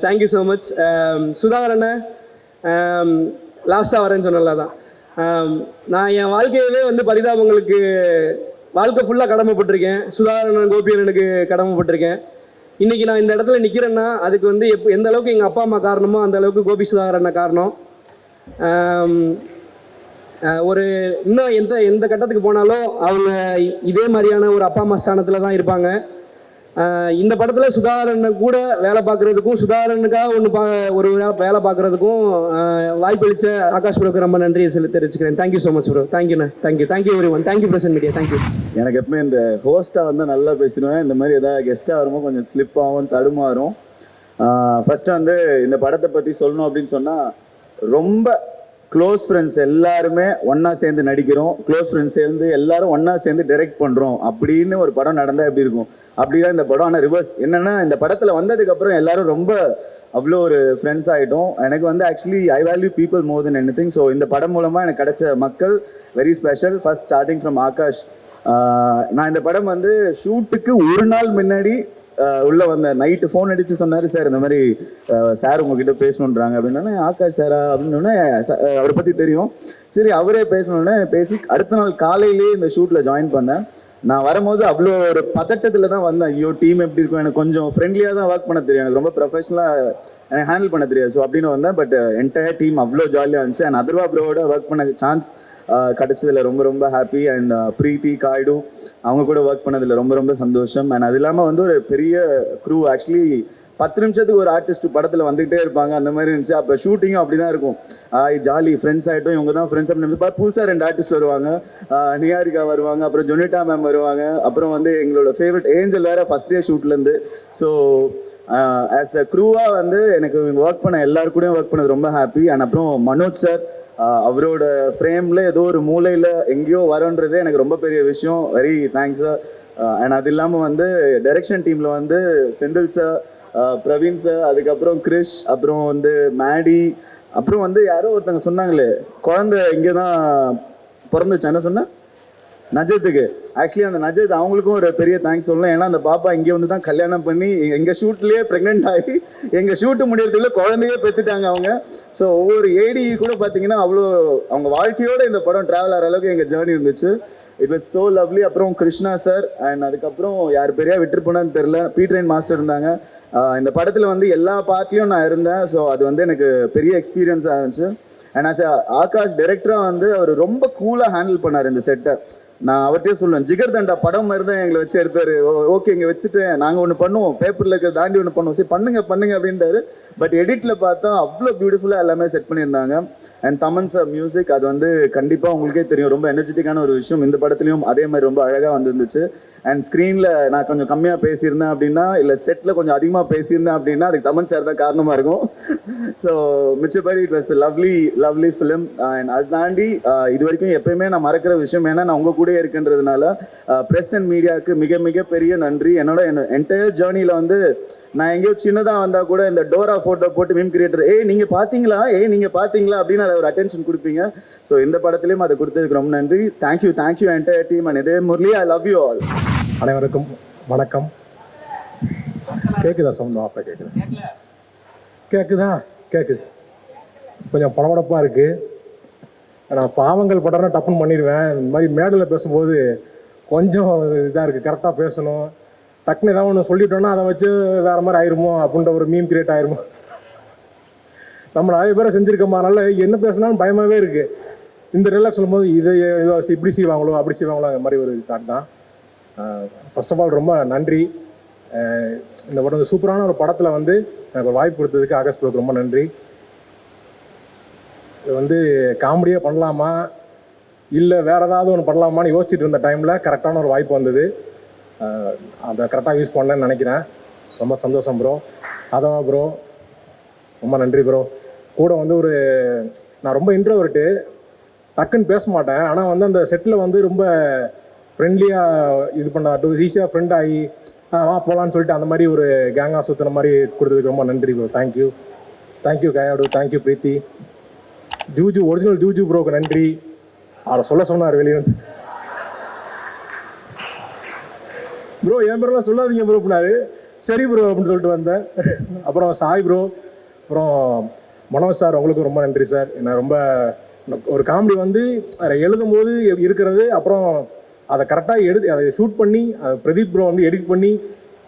Thank you so much. சுதாகர் அண்ணன் லாஸ்ட்டாக வரேன்னு சொன்னல தான். நான் என் வாழ்க்கையவே வந்து பரிதாபங்களுக்கு வாழ்க்கை ஃபுல்லாக கடமைப்பட்டிருக்கேன். சுதாகர் அண்ணன், கோபி அண்ணனுக்கு கடமைப்பட்டிருக்கேன். இன்றைக்கி நான் இந்த இடத்துல நிற்கிறேன்னா அதுக்கு வந்து எந்த அளவுக்கு எங்கள் அப்பா அம்மா காரணமோ அந்த அளவுக்கு கோபி சுதாகர் அண்ணன் காரணம். ஒரு இன்னும் எந்த கட்டத்துக்கு போனாலும் அவங்க இதே மாதிரியான ஒரு அப்பா அம்மா ஸ்தானத்தில் தான் இருப்பாங்க. இந்த படத்தில் சுதாகரன் கூட வேலை பார்க்குறதுக்கும், சுதாகரனுக்காக ஒரு வேலை பார்க்குறதுக்கும் வாய்ப்பளித்த ஆகாஷ் ப்ரோக்கு ரொம்ப நன்றியை தெரிவிச்சுக்கிறேன். Thank you so much bro. தேங்க்யூண்ணே. Thank you every one. Thank you present media. Thank you. எனக்கு எப்பவுமே இந்த ஹோஸ்ட்டாக வந்து நல்லா பேசிடுவேன். இந்த மாதிரி ஏதாவது கெஸ்ட்டாக வரும்போது கொஞ்சம் ஸ்லிப் ஆகும், தடுமாறும். ஃபஸ்ட்டு வந்து இந்த படத்தை பற்றி சொல்லணும் அப்படின்னு சொன்னால், ரொம்ப க்ளோஸ் ஃப்ரெண்ட்ஸ் எல்லாருமே ஒன்றா சேர்ந்து நடிக்கிறோம், க்ளோஸ் ஃப்ரெண்ட்ஸ் சேர்ந்து எல்லாரும் ஒன்றா சேர்ந்து டைரக்ட் பண்ணுறோம் அப்படின்னு ஒரு படம் நடந்தால் எப்படி இருக்கும், அப்படி தான் இந்த படம். ஆனால் ரிவர்ஸ் என்னென்னா, இந்த படத்தில் வந்ததுக்கப்புறம் எல்லாரும் ரொம்ப அவ்வளோ ஒரு ஃப்ரெண்ட்ஸ் ஆகிட்டோம். எனக்கு வந்து actually I value people more then any thing. So இந்த படம் மூலமாக எனக்கு கிடைச்ச மக்கள் very special. First starting from Akash. நான் இந்த படம் வந்து ஷூட்டுக்கு ஒரு நாள் முன்னாடி உள்ளே வந்த நைட்டு ஃபோன் அடித்து சொன்னார், சார் இந்த மாதிரி சார் உங்ககிட்ட பேசணுன்றாங்க அப்படின்னோடனே, ஆகாஷ் சாரா அப்படின்னோடனே அவரை பற்றி தெரியும், சரி அவரே பேசணுன்னே பேசி அடுத்த நாள் காலையிலேயே இந்த ஷூட்டில் ஜாயின் பண்ணேன். நான் வரும்போது அவ்வளோ ஒரு பதட்டத்தில் தான் வந்தேன். ஐயோ டீம் எப்படி இருக்கும், எனக்கு கொஞ்சம் ஃப்ரெண்ட்லியாக தான் ஒர்க் பண்ண தெரியும், எனக்கு ரொம்ப ப்ரொஃபஷனலாக எனக்கு ஹேண்டில் பண்ண தெரியாது. ஸோ அப்படின்னு வந்தேன். பட் என்டையர் டீம் அவ்வளோ ஜாலியாக இருந்துச்சு. அண்ட் அதர்வா ப்ரோவோட ஒர்க் பண்ண சான்ஸ் கிடச்சதில் ரொம்ப ரொம்ப ஹாப்பி. அண்ட் ப்ரீத்தி, காய்டு அவங்க கூட ஒர்க் பண்ணதில் ரொம்ப ரொம்ப சந்தோஷம். அண்ட் அது இல்லாமல் வந்து ஒரு பெரிய க்ரூ. ஆக்சுவலி 10 நிமிஷத்துக்கு ஒரு ஆர்டிஸ்ட் படத்தில் வந்துகிட்டே இருப்பாங்க, அந்த மாதிரி இருந்துச்சு. அப்போ ஷூட்டிங்கும் அப்படி தான் இருக்கும். ஜாலி ஃப்ரெண்ட்ஸ் ஆகிட்டோம், இவங்க தான் ஃப்ரெண்ட்ஸ் அப்படின்னு புதுசாக 2 ஆர்டிஸ்ட் வருவாங்க. நியாரிகா வருவாங்க, அப்புறம் ஜொனிட்டா மேம் வருவாங்க, அப்புறம் வந்து எங்களோட ஃபேவரட் ஏஞ்சல் வேறு ஃபஸ்ட் டே ஷூட்லேருந்து. ஸோ ஆஸ் அ க்ரூவாக வந்து எனக்கு ஒர்க் பண்ண எல்லாரு கூடயும் ஒர்க் பண்ணது ரொம்ப ஹாப்பி. அண்ட் அப்புறம் மனோஜ் சார், அவரோட ஃப்ரேமில் ஏதோ ஒரு மூலையில் எங்கேயோ வரோன்றதே எனக்கு ரொம்ப பெரிய விஷயம். Very thanks sir. அண்ட் அது இல்லாமல் வந்து டைரக்ஷன் டீமில் வந்து செந்தில் சார், பிரவீன் சார், அதுக்கப்புறம் கிரிஷ், அப்புறம் வந்து மேடி, அப்புறம் வந்து யாரோ ஒருத்தங்க சொன்னாங்களே குழந்தை இங்கே தான் பிறந்துச்சு, என்ன சொன்னேன், நஜத்துக்கு. ஆக்சுவலி அந்த நஜத் அவங்களுக்கும் ஒரு பெரிய தேங்க்ஸ் சொல்லணும். ஏன்னா அந்த பாப்பா இங்கே வந்து தான் கல்யாணம் பண்ணி எங்கள் ஷூட்லேயே ப்ரெக்னென்ட் ஆகி எங்கள் ஷூட்டு முடியறதுக்குள்ள குழந்தையே பெற்றுட்டாங்க அவங்க. ஸோ ஒவ்வொரு ஏடி கூட பார்த்தீங்கன்னா அவ்வளோ அவங்க வாழ்க்கையோடு இந்த படம் ட்ராவல் ஆகிற அளவுக்கு எங்கள் ஜேர்னி இருந்துச்சு. It was so lovely. அப்புறம் கிருஷ்ணா சார், அண்ட் அதுக்கப்புறம் யார் பெரியா விட்டுருப்போனான்னு தெரில, பீட்ரைன் மாஸ்டர் இருந்தாங்க. இந்த படத்தில் வந்து எல்லா பார்ட்லேயும் நான் இருந்தேன். ஸோ அது வந்து எனக்கு பெரிய எக்ஸ்பீரியன்ஸாக இருந்துச்சு. அண்ட் ஆஸ் ஆகாஷ் டைரக்டராக வந்து அவர் ரொம்ப கூலாக ஹேண்டில் பண்ணார் இந்த செட்டை. நான் அவர்கிட்டே சொல்லுவேன், ஜிகர் தண்டா படம் மாதிரி தான் எங்களை வச்சு எடுத்தாரு. ஓகே இங்கே வச்சுட்டு நாங்கள் ஒன்று பண்ணுவோம், பேப்பரில் இருக்கிற தாண்டி ஒன்று பண்ணுவோம், சரி பண்ணுங்க அப்படின்றாரு. பட் எடிட்டில் பார்த்தா அவ்வளோ பியூட்டிஃபுல்லாக எல்லாமே செட் பண்ணியிருந்தாங்க. அண்ட் தமன் சார் மியூசிக், அது வந்து கண்டிப்பாக உங்களுக்கே தெரியும், ரொம்ப எனர்ஜெட்டிக்கான ஒரு விஷயம். இந்த படத்துலையும் அதே மாதிரி ரொம்ப அழகாக வந்துருந்துச்சு. அண்ட் ஸ்க்ரீனில் நான் கொஞ்சம் கம்மியாக பேசியிருந்தேன் அப்படின்னா, இல்லை செட்டில் கொஞ்சம் அதிகமாக பேசியிருந்தேன் அப்படின்னா அதுக்கு தமன் சார் தான் காரணமாக இருக்கும். ஸோ மிச்சபடி it was lovely film. And அது தாண்டி இது வரைக்கும் எப்பயுமே நான் மறக்கிற விஷயம், ஏன்னா நான் உங்கள் கூட இருக்கின்றதுனால ப்ரெஸ் அண்ட் மீடியாவுக்கு மிக மிக பெரிய நன்றி. என்னோட என்டையர் ஜேர்னியில் வந்து நான் எங்கேயோ சின்னதாக வந்தால் கூட இந்த டோரா ஃபோட்டோ போட்டு மீம் கிரியேட்டர் நீங்கள் பார்த்தீங்களா அப்படின்னு அதை ஒரு அட்டென்ஷன் கொடுப்பீங்க. ஸோ இந்த படத்துலையும் அதை கொடுத்ததுக்கு ரொம்ப நன்றி. Thank you entire team. அண்ட் இதே Murali, I love you all. அனைவருக்கும் வணக்கம். கேட்குதா சவுண்ட்? அப்போ கேட்குது. கொஞ்சம் படபடப்பாக இருக்குது. நான் பாவங்கள் படம்னா டப்புன்னு பண்ணிடுவேன். இந்த மாதிரி மேடையில் பேசும்போது கொஞ்சம் இதாக இருக்குது, கரெக்டாக பேசணும். டக்குன்னு ஏதாவது ஒன்று சொல்லிட்டோன்னா அதை வச்சு வேறு மாதிரி ஆயிருமோ அப்படின்ற ஒரு மீம் கிரியேட் ஆயிருமோ. நம்ம நிறைய பேரை செஞ்சுருக்கோமா, அதனால் என்ன பேசினாலும் பயமாகவே இருக்குது. இந்த ரிலாக்ஸ் சொல்லும்போது இதை இப்படி செய்வாங்களோ அப்படி செய்வாங்களோ அந்த மாதிரி ஒரு தாட் தான். ஃபர்ஸ்ட் ஆஃப் ஆல் ரொம்ப நன்றி. இந்த படம் சூப்பரான ஒரு படத்தில் வந்து எனக்கு ஒரு வாய்ப்பு கொடுத்ததுக்கு ஆகாஷ் ப்ரோக்கு ரொம்ப நன்றி. இது வந்து காமெடியாக பண்ணலாமா இல்லை வேறு ஏதாவது ஒன்று பண்ணலாமான்னு யோசிச்சுட்டு இருந்த டைமில் கரெக்டான ஒரு வாய்ப்பு வந்தது. அதை கரெக்டாக யூஸ் பண்ணேன்னு நினைக்கிறேன். ரொம்ப சந்தோஷம் ப்ரோ. அதவா ப்ரோ, ரொம்ப நன்றி ப்ரோ. கூட வந்து நான் ரொம்ப இன்ட்ரோவர்ட்டு, டக்குன்னு பேச மாட்டேன். ஆனால் வந்து அந்த செட்டில் வந்து ரொம்ப ஃப்ரெண்ட்லியாக இது பண்ண ஈஸியாக ஃப்ரெண்ட் ஆகி வா போகலான்னு சொல்லிட்டு அந்த மாதிரி ஒரு கேங்காக சுற்றுன மாதிரி கொடுத்ததுக்கு ரொம்ப நன்றி ப்ரோ. தேங்க்யூ கயாடு, தேங்க்யூ பிரீத்தி. ஜூஜு ஒரிஜினல் ஜூஜு ப்ரோக்கு நன்றி. அவரை சொல்ல சொன்னார் வெளியே ப்ரோ என் பேரெல்லாம் சொல்லாதீங்க ப்ரோ அப்படின்னாரு. சரி ப்ரோ அப்படின்னு சொல்லிட்டு வந்தேன். அப்புறம் சாய் ப்ரோ, அப்புறம் மனோஜ் சார், உங்களுக்கு ரொம்ப நன்றி சார். என்ன ரொம்ப ஒரு காமெடி வந்து அதை எழுதும் போது இருக்கிறது, அப்புறம் அதை கரெக்டாக அதை ஷூட் பண்ணி அதை பிரதீப் ப்ரோ வந்து எடிட் பண்ணி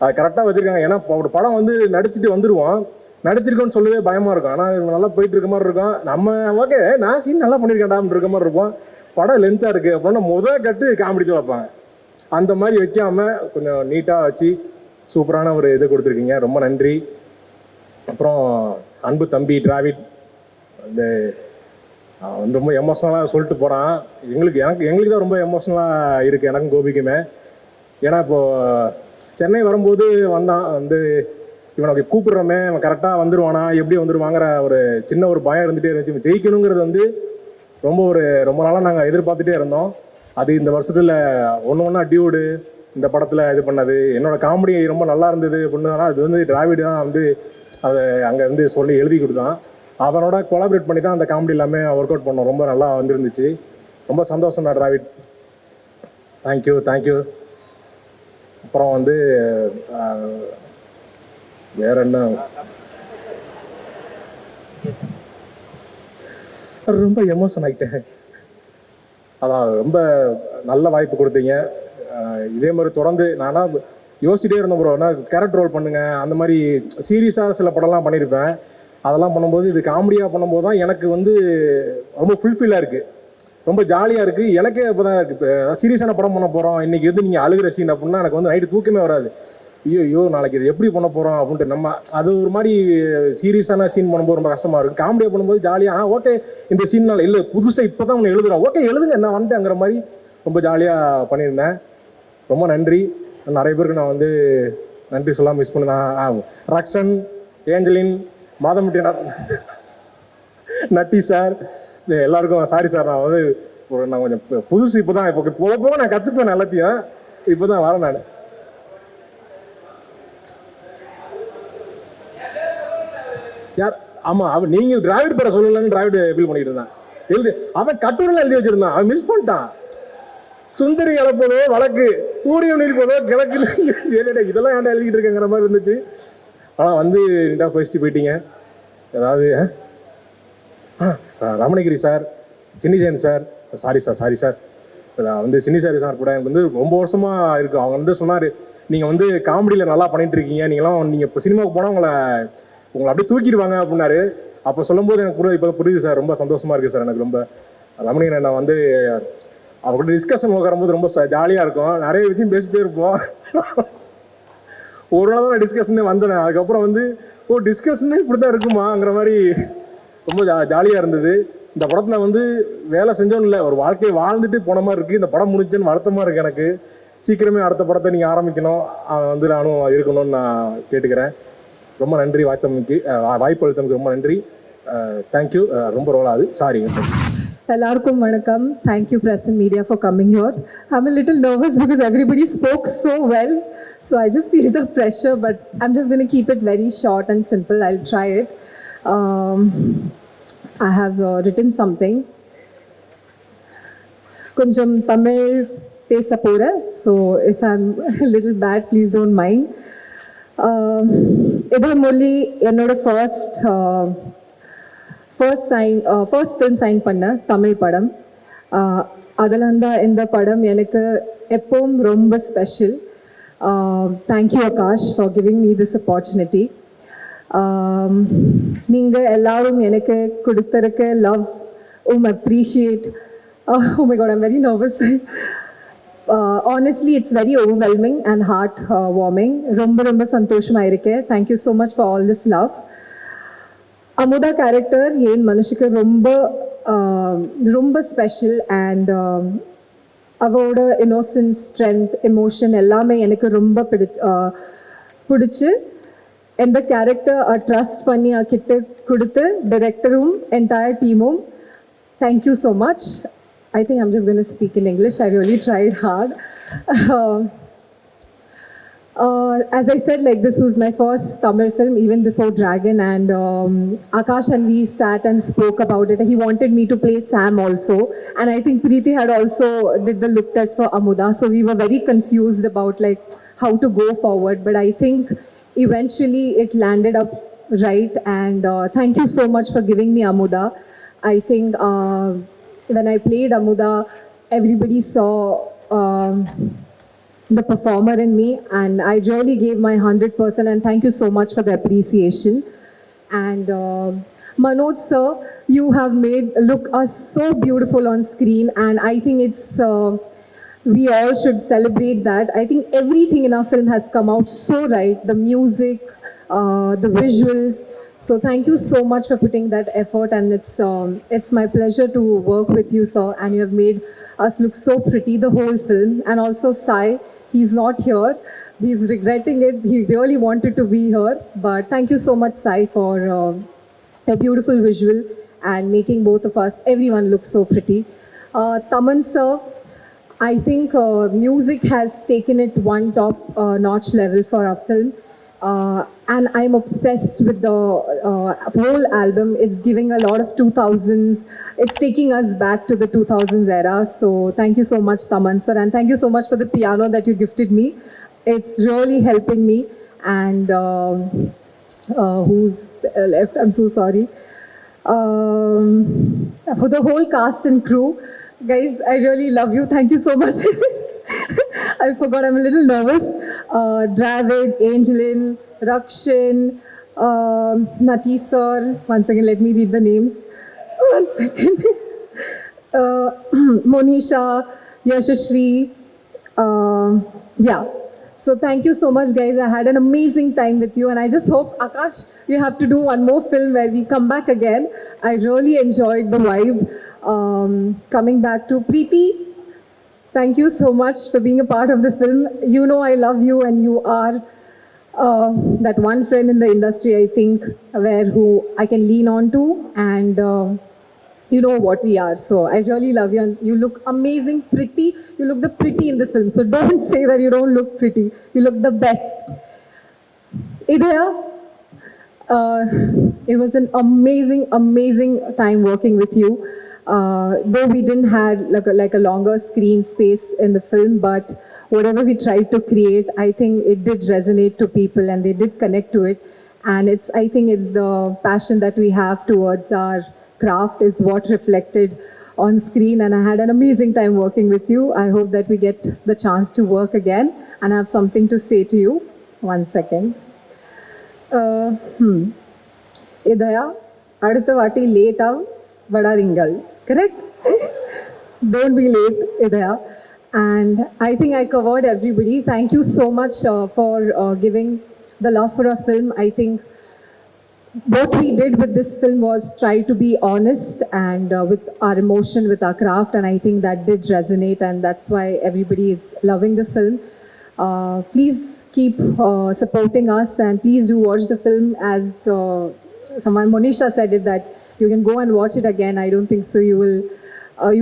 அதை கரெக்டாக வச்சுருக்காங்க. ஏன்னா ஒரு படம் வந்து நடிச்சுட்டு வந்துடுவோம், நடிச்சிருக்கோன்னு சொல்லவே பயமாக இருக்கும். ஆனால் நல்லா போயிட்டு இருக்க மாதிரி இருக்கும். நம்ம ஓகே நான் சீன் நல்லா பண்ணியிருக்கேன்டான்னு இருக்க மாதிரி இருக்கும். படம் லென்த்தாக இருக்குது அப்படின்னா கட்டு காமெடி வைப்பாங்க. அந்த மாதிரி வைக்காமல் கொஞ்சம் நீட்டாக வச்சு சூப்பரான ஒரு இது கொடுத்துருக்கீங்க, ரொம்ப நன்றி. அப்புறம் அன்பு தம்பி டிராவிட் வந்து வந்து ரொம்ப எமோஷ்னலாக சொல்லிட்டு போகிறான். எங்களுக்கு தான் ரொம்ப எமோஷ்னலாக இருக்குது, எனக்கும் கோபிக்குமே. ஏன்னா இப்போது சென்னை வரும்போது வந்தான் வந்து இவனுக்கு கூப்பிடுறோமே அவன் கரெக்டாக வந்துடுவானா, எப்படி வந்துடுவாங்கிற ஒரு சின்ன ஒரு பயம் இருந்துகிட்டே இருந்துச்சு. ஜெயிக்கணுங்கிறது வந்து ரொம்ப நாளாக நாங்கள் எதிர்பார்த்துட்டே இருந்தோம். அது இந்த வருஷத்தில் ஒன்றா டியூடு இந்த படத்தில் இது பண்ணது, என்னோடய காமெடி ரொம்ப நல்லா இருந்தது அப்படின்னா அது வந்து டிராவிட் தான் வந்து அதை அங்கே வந்து சொல்லி எழுதி கொடுத்தான். அவனோட கொலாபரேட் பண்ணி தான் அந்த காமெடி எல்லாமே ஒர்க் அவுட் பண்ணோம். ரொம்ப நல்லா வந்துருந்துச்சு. ரொம்ப சந்தோஷம் தான் டிராவிட். தேங்க்யூ. அப்புறம் வந்து வேற என்ன, ரொம்ப எமோஷன் ஆகிட்டேன். அதான் ரொம்ப நல்ல வாய்ப்பு கொடுத்தீங்க. இதே மாதிரி தொடர்ந்து நானா யோசிச்சிட்டே இருந்தேன் ப்ரோ, நான் கேரக்டர் ரோல் பண்ணுங்க அந்த மாதிரி சீரியஸாக சில படம்லாம் பண்ணியிருப்பேன். அதெல்லாம் பண்ணும்போது இது காமெடியாக பண்ணும்போது தான் எனக்கு வந்து ரொம்ப ஃபுல்ஃபில்லாக இருக்குது, ரொம்ப ஜாலியாக இருக்குது. எனக்கே இப்போ தான் இருக்குது. இப்போ சீரியஸான படம் பண்ண போகிறோம், இன்றைக்கி வந்து நீங்கள் அழுகிற சீன் அப்படின்னா எனக்கு வந்து நைட்டு தூக்கமே வராது. ஐயோ நாளைக்கு இது எப்படி பண்ண போகிறோம் அப்படின்ட்டு நம்ம அது ஒரு மாதிரி சீரியஸான சீன் பண்ணும்போது ரொம்ப கஷ்டமாக இருக்குது. காமெடியாக பண்ணும்போது ஜாலியாக ஓகே இந்த சீன்னால் இல்லை புதுசாக இப்போ தான் ஒன்று எழுதுகிறோம், ஓகே எழுதுங்க நான் வந்துட்டேங்கிற மாதிரி ரொம்ப ஜாலியாக பண்ணியிருந்தேன். ரொம்ப நன்றி. நிறைய பேருக்கு நான் வந்து நன்றி சொல்லாமல் மிஸ் பண்ணேன். ரக்ஷன், ஏஞ்சலின், மாதமுட்டி, நட்டி சார், எல்லாருக்கும் சாரி சார். நான் வந்து நான் கொஞ்சம் புதுசு இப்போ தான் போக நான் கற்றுப்பேன் எல்லாத்தையும். இப்போ தான் வரேன் நான். யார் ஆமாம் அவன் நீங்கள் டிராவிட் பேரை சொல்லலன்னு டிராவிட் ஃபீல் பண்ணிட்டு இருந்தான். அவன் கட்டுரைலாம் எழுதி வச்சிருந்தான், அவன் மிஸ் பண்ணிட்டான். சுந்தரி இழப்பதோ வழக்கு, ஊரியம் நீர்ப்பதோ கிழக்கு, இதெல்லாம் ஏன்டா எழுதிக்கிட்டு இருக்கேங்கிற மாதிரி இருந்துச்சு. ஆனால் வந்து நீட்டாக பேசிட்டு போயிட்டீங்க. ஏதாவது ரமணகிரி சார், சின்னிசேன் சார், சாரி சார் வந்து சின்னிசாரி சார் கூட எனக்கு வந்து ரொம்ப வருஷமாக இருக்குது. அவங்க வந்து சொன்னார், நீங்கள் வந்து காமெடியில் நல்லா பண்ணிட்டு இருக்கீங்க, நீங்கள் இப்போ சினிமாவுக்கு போனால் உங்களை அப்படியே தூக்கிடுவாங்க அப்படின்னாரு. அப்போ சொல்லும்போது எனக்கு இப்போ புரியுது சார். ரொம்ப சந்தோஷமாக இருக்குது சார். எனக்கு ரொம்ப ரமணிகரை நான் வந்து அவங்கள்ட்ட டிஸ்கஷன் உட்காரும்போது ரொம்ப ஜாலியாக இருக்கும். நிறைய விஷயம் பேசிகிட்டே இருப்போம். ஒரு நாள் தான் நான் டிஸ்கஷனே வந்தேன். அதுக்கப்புறம் வந்து டிஸ்கஷனே இப்படி தான் இருக்குமாங்கிற மாதிரி ரொம்ப ஜாலியாக இருந்தது. இந்த படத்தில் வந்து வேலை செஞ்சோன்னு இல்லை, ஒரு வாழ்க்கையை வாழ்ந்துட்டு போன மாதிரி இருக்குது. இந்த படம் முடிஞ்சேன்னு வருத்தமாக இருக்குது எனக்கு. சீக்கிரமே அடுத்த படத்தை நீங்கள் ஆரம்பிக்கணும், வந்து நானும் இருக்கணும்னு நான் கேட்டுக்கிறேன். ரொம்ப நன்றி வாய்ப்பு அளித்தமைக்கு ரொம்ப நன்றி. தேங்க்யூ. ரொம்ப ரோலாது சாரி. எல்லாருக்கும் வணக்கம். Thank you press and media for coming here. I'm a little nervous because everybody spoke so well, so I just feel the pressure, but I'm just going to keep it very short and simple. I'll try it. I have written something. Konjam Tamil pesa pora, so if I'm a little bad, please don't mind. Idhu Murli ennoda first film sign பண்ண தமிழ் படம். அதிலந்தா இந்த படம் எனக்கு எப்பவும் ரொம்ப special. Thank you Akash for giving me this opportunity. நீங்கள் எல்லாரும் எனக்கு கொடுத்துருக்க love appreciate. Oh my God, I'm very nervous. Honestly, it's very overwhelming and heart-warming. ரொம்ப சந்தோஷமாக இருக்கேன். Thank you so much for all this love. Amudha character என் மனுஷுக்கு ரொம்ப ஸ்பெஷல். அண்ட் அவளோட இன்னோசன்ஸ், ஸ்ட்ரென்த், எமோஷன் எல்லாமே எனக்கு ரொம்ப பிடிச்சி இந்த கேரக்டர் ட்ரஸ்ட் பண்ணி கிட்ட கொடுத்து டைரக்டரும் என்டையர் டீமும் thank you so much. I think I'm just going to speak in English. I really tried hard. As I said, like this was my first Tamil film, even before Dragon, and Akash and we sat and spoke about it. He wanted me to play Sam also, and I think Preeti had also did the look test for Amuda, so we were very confused about like how to go forward. But I think eventually it landed up right, and thank you so much for giving me Amuda. I think when I played Amuda, everybody saw the performer in me, and I really gave my 100%, and thank you so much for the appreciation. And Manoj sir, you have made look us so beautiful on screen, and I think it's we all should celebrate that. I think everything in our film has come out so right, the music, the visuals. So thank you so much for putting that effort, and it's my pleasure to work with you, sir, and you have made us look so pretty the whole film. And also Sai, he's not here, he's regretting it, he really wanted to be here, but thank you so much Sai for a beautiful visual and making both of us, everyone look so pretty. Taman sir, I think music has taken it one top notch level for our film. And I'm obsessed with the whole album. It's giving a lot of 2000s. It's taking us back to the 2000s era. So thank you so much, Taman sir. And thank you so much for the piano that you gifted me. It's really helping me. And who's left? I'm so sorry. For the whole cast and crew. Guys, I really love you. Thank you so much. I forgot, I'm a little nervous. Dravid, Angelin, Rakshin, Nati sir. One second, let me read the names. One second. Monisha, Yashashri. Yeah. So thank you so much, guys. I had an amazing time with you, and I just hope, Akash, you have to do one more film where we come back again. I really enjoyed the vibe. Coming back to Preeti. Thank you so much for being a part of the film. You know I love you, and you are that one friend in the industry, I think, who I can lean on to, and you know what we are. So I really love you, and you look amazing, pretty. You look the pretty in the film, so don't say that you don't look pretty. You look the best. Idaya, it was an amazing time working with you. Though we didn't have like a longer screen space in the film, but whatever we tried to create, I think it did resonate to people, and they did connect to it. And I think it's the passion that we have towards our craft is what reflected on screen. And I had an amazing time working with you. I hope that we get the chance to work again, and I have something to say to you. One second. Idaya, அடுத்த வாட்டி லேட்டா வடாரிங்கள். Correct? Don't be late, Idaya. And I think I covered everybody. Thank you so much for giving the love for our film. I think what we did with this film was try to be honest and with our emotion, with our craft, and I think that did resonate, and that's why everybody is loving the film. Please keep supporting us, and please do watch the film. As someone, Monisha said it, that you can go and watch it again. I don't think so. You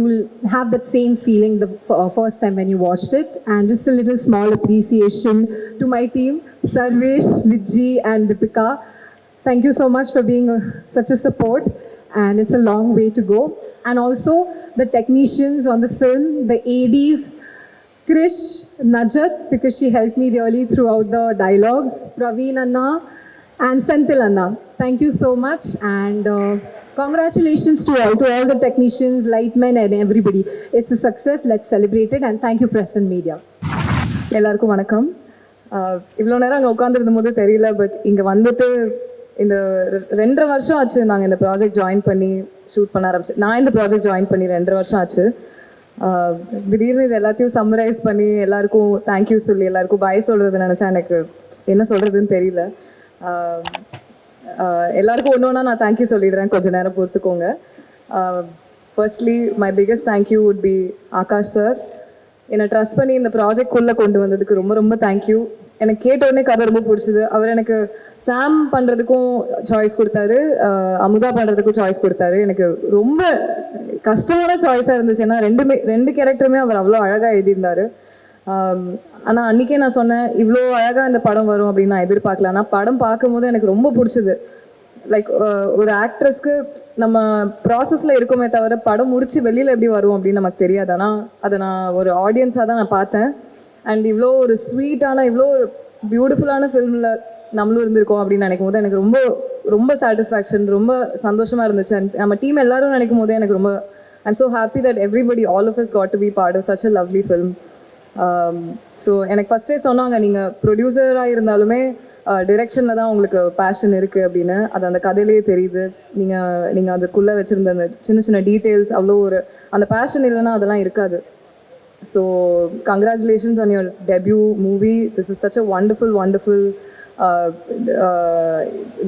will have that same feeling the first time when you watched it. And just a little small appreciation to my team, Sarvesh, Vijay, and Deepika. Thank you so much for being such a support. And it's a long way to go. And also the technicians on the film, the ADs, Krish, Najat, because she helped me really throughout the dialogues, Praveen Anna, and Senthil Anna. Thank you so much, and congratulations to all the technicians, lightmen, and everybody. It's a success. Let's celebrate it, and thank you, press and media. எல்லாருக்கும் வணக்கம். இவ்வளோ நேரம் அங்கே உட்காந்துருந்த போது தெரியல, பட் இங்கே வந்துட்டு இந்த 2.5 வருஷம் ஆச்சு நாங்கள் இந்த ப்ராஜெக்ட் ஜாயின் பண்ணி ஷூட் பண்ண ஆரம்பிச்சு. நான் இந்த ப்ராஜெக்ட் ஜாயின் பண்ணி 2.5 வருஷம் ஆச்சு. திடீர்னு இது எல்லாத்தையும் சம்மரைஸ் பண்ணி எல்லாருக்கும் தேங்க்யூ சொல்லி எல்லாருக்கும் பாய் சொல்கிறது நினச்சா எனக்கு என்ன சொல்கிறதுன்னு தெரியல. எல்லாருக்கும் ஒன்று ஒன்றா நான் தேங்க்யூ சொல்லிடுறேன், கொஞ்சம் நேரம் பொறுத்துக்கோங்க. Firstly my biggest thank you would be Akash sir. என்னை ட்ரஸ்ட் பண்ணி இந்த ப்ராஜெக்ட்குள்ளே கொண்டு வந்ததுக்கு ரொம்ப தேங்க்யூ. எனக்கு கேட்ட உடனே கதை ரொம்ப பிடிச்சிது. அவர் எனக்கு சாம் பண்ணுறதுக்கும் சாய்ஸ் கொடுத்தாரு, அமுதா பண்ணுறதுக்கும் சாய்ஸ் கொடுத்தாரு. எனக்கு ரொம்ப கஷ்டமான சாய்ஸாக இருந்துச்சு, ஏன்னா ரெண்டு கேரக்டருமே அவர் அவ்வளோ அழகாக எழுதியிருந்தார். ஆனால் அன்றைக்கே நான் சொன்னேன் இவ்வளோ அழகாக இந்த படம் வரும் அப்படின்னு நான் எதிர்பார்க்கல. ஆனால் படம் பார்க்கும்போது எனக்கு ரொம்ப பிடிச்சது. லைக் ஒரு ஆக்ட்ரஸ்க்கு நம்ம ப்ராசஸில் இருக்கோமே தவிர படம் முடித்து வெளியில் எப்படி வரும் அப்படின்னு நமக்கு தெரியாது. ஆனால் அதை நான் ஒரு ஆடியன்ஸாக தான் நான் பார்த்தேன். அண்ட் இவ்வளோ ஒரு ஸ்வீட்டான இவ்வளோ ஒரு பியூட்டிஃபுல்லான ஃபில்மில் நம்மளும் இருந்திருக்கோம் அப்படின்னு நினைக்கும் போது எனக்கு ரொம்ப ரொம்ப சாட்டிஸ்ஃபேக்ஷன், ரொம்ப சந்தோஷமாக இருந்துச்சு. அண்ட் நம்ம டீம் எல்லாரும் நினைக்கும் போதே எனக்கு ரொம்ப I'm so happy that everybody all of us got to be part of such a lovely film. So எனக்கு ஃபஸ்ட்டே சொன்னாங்க நீங்கள் ப்ரொடியூசராக இருந்தாலுமே டிரெக்ஷனில் தான் உங்களுக்கு பேஷன் இருக்குது அப்படின்னு. அது அந்த கதையிலேயே தெரியுது. நீங்கள் அதுக்குள்ளே வச்சுருந்த அந்த சின்ன சின்ன டீட்டெயில்ஸ் அவ்வளோ ஒரு அந்த பேஷன் இல்லைன்னா அதெல்லாம் இருக்காது. So congratulations on your debut movie. This is such a wonderful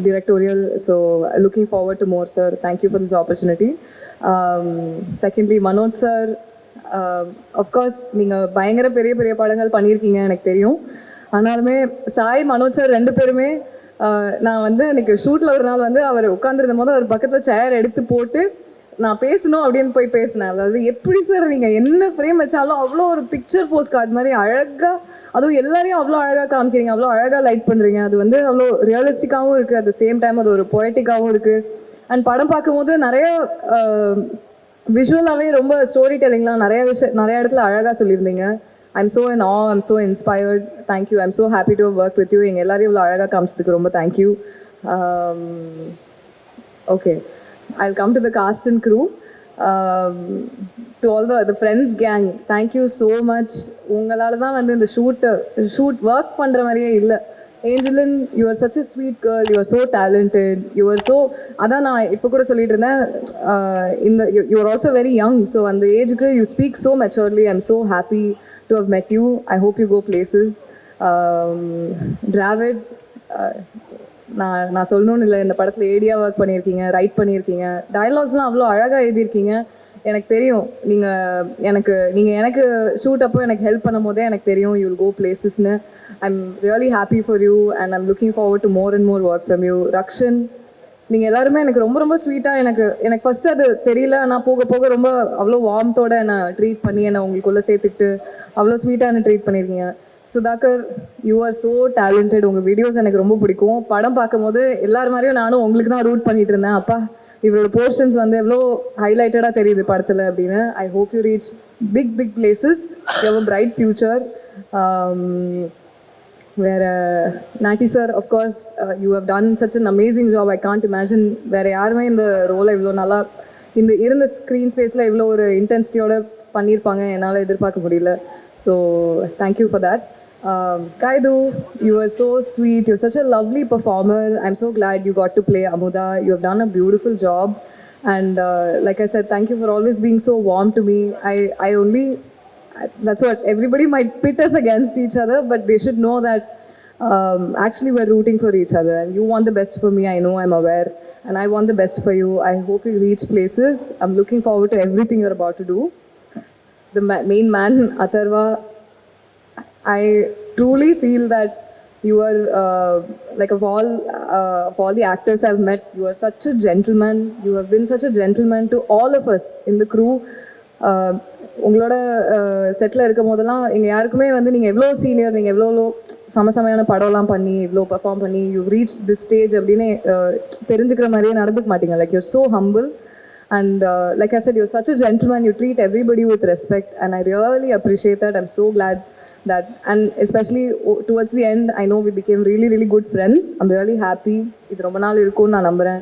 directorial. So looking forward to more, sir. Thank you for this opportunity. Secondly, Manoj sir, of course நீங்கள் பயங்கர பெரிய பெரிய படங்கள் பண்ணியிருக்கீங்க எனக்கு தெரியும். ஆனாலுமே சாய், மனோஜ் சார் ரெண்டு பேருமே நான் வந்து எனக்கு ஷூட்டில் ஒரு நாள் வந்து அவர் உட்காந்துருந்த போது அவர் பக்கத்தில் சேர் எடுத்து போட்டு நான் பேசணும் அப்படின்னு போய் பேசினேன். அதாவது எப்படி சார் நீங்கள் என்ன ஃப்ரேம் வச்சாலும் அவ்வளோ ஒரு பிக்சர் போஸ்ட் கார்டு மாதிரி அழகாக, அதுவும் எல்லாரையும் அவ்வளோ அழகாக காமிக்கிறீங்க, அவ்வளோ அழகாக லைட் பண்ணுறீங்க. அது வந்து அவ்வளோ ரியலிஸ்டிக்காகவும் இருக்குது, அட் த சேம் டைம் அது ஒரு பொயட்டிக்காகவும் இருக்குது. அண்ட் படம் பார்க்கும்போது நிறைய விஷுவலாகவே ரொம்ப ஸ்டோரி டெல்லிங்லாம் நிறைய இடத்துல அழகாக சொல்லியிருந்தீங்க. I'm so in ah, I'm so inspired. Thank you. I'm so happy to work with you. எங்கள் எல்லாரையும் இவ்வளோ அழகாக காமிச்சதுக்கு ரொம்ப thank you. Okay, I'll come to the cast and crew. To all the friends gang, thank you so much. உங்களால தான் வந்து இந்த ஷூட் ஒர்க் பண்ணுற மாதிரியே இல்லை. Angeline, you are such a sweet girl, you are so talented, you are so, அதான் நான் இப்போ கூட சொல்லிட்டு இருந்தேன், you are also very young, so அந்த ஏஜுக்கு you speak so maturely. I'm so happy to have met you. I hope you go places. Dravid, நான் சொல்லணும்னு இல்லை, இந்த படத்தில் ஏடியா ஒர்க் பண்ணியிருக்கீங்க, ரைட் பண்ணியிருக்கீங்க, டயலாக்ஸ்லாம் அவ்வளோ அழகாக எழுதியிருக்கீங்க. எனக்கு தெரியும் நீங்கள் எனக்கு ஷூட் அப்போ எனக்கு ஹெல்ப் பண்ணும் போதே எனக்கு தெரியும் யூ வில் கோ பிளேசஸ்னு. I'm really happy for you and I'm looking forward to more and more work from you. Rakshan, நீங்கள் எல்லாருமே எனக்கு ரொம்ப ரொம்ப ஸ்வீட்டாக, எனக்கு ஃபஸ்ட்டு அது தெரியல, நான் போக போக ரொம்ப அவ்வளோ வார்ம்த்தோடு என்னை ட்ரீட் பண்ணி என்னை உங்களுக்குள்ளே சேர்த்துக்கிட்டு அவ்வளோ ஸ்வீட்டாக என்னை ட்ரீட் பண்ணியிருக்கீங்க. Sudhakar, you are so talented. உங்கள் வீடியோஸ் எனக்கு ரொம்ப பிடிக்கும். படம் பார்க்கும்போது எல்லார் மாதிரியும் நானும் உங்களுக்கு தான் ரூட் பண்ணிட்டு இருந்தேன். அப்பா இவரோட போர்ஷன்ஸ் வந்து எவ்வளோ ஹைலைட்டடாக தெரியுது படத்தில் அப்படின்னு. I hope you reach big places. You have a bright future. வேறு Natty sir, of course you have done such an amazing job. I can't imagine வேறு யாருமே இந்த ரோலை இவ்வளோ நல்லா இருந்த ஸ்க்ரீன் ஸ்பேஸில் இவ்வளோ ஒரு இன்டென்சிட்டியோட பண்ணியிருப்பாங்க என்னால் எதிர்பார்க்க முடியல. So thank you for that. Kaidu, you are so sweet. You're such a lovely performer. I'm so glad you got to play Amuda. You have done a beautiful job. And like I said, thank you for always being so warm to me. That's what everybody might pit us against each other, but they should know that actually we're rooting for each other. And you want the best for me. I know, I'm aware. And I want the best for you. I hope you reach places. I'm looking forward to everything you're about to do. The main man, Atharva, I truly feel that you are like of all the actors I've met, you are such a gentleman. You have been such a gentleman to all of us in the crew. உங்களோட செட்டில் இருக்கும் போதெல்லாம் எங்கள் யாருக்குமே வந்து நீங்கள் எவ்வளோ சீனியர், நீங்கள் எவ்வளோ சமசமையான படம்லாம் பண்ணி இவ்வளோ பர்ஃபார்ம் பண்ணி யூ ரீச் திஸ் ஸ்டேஜ் அப்படின்னு தெரிஞ்சுக்கிற மாதிரியே நடந்துக்க மாட்டீங்க. Like your so humble. And like I said, you're such a gentleman. You treat everybody with respect, and I really appreciate that. I'm so glad that, and especially towards the end, I know we became really, really good friends. I'm really happy. Idu romba naal irukku na nambren.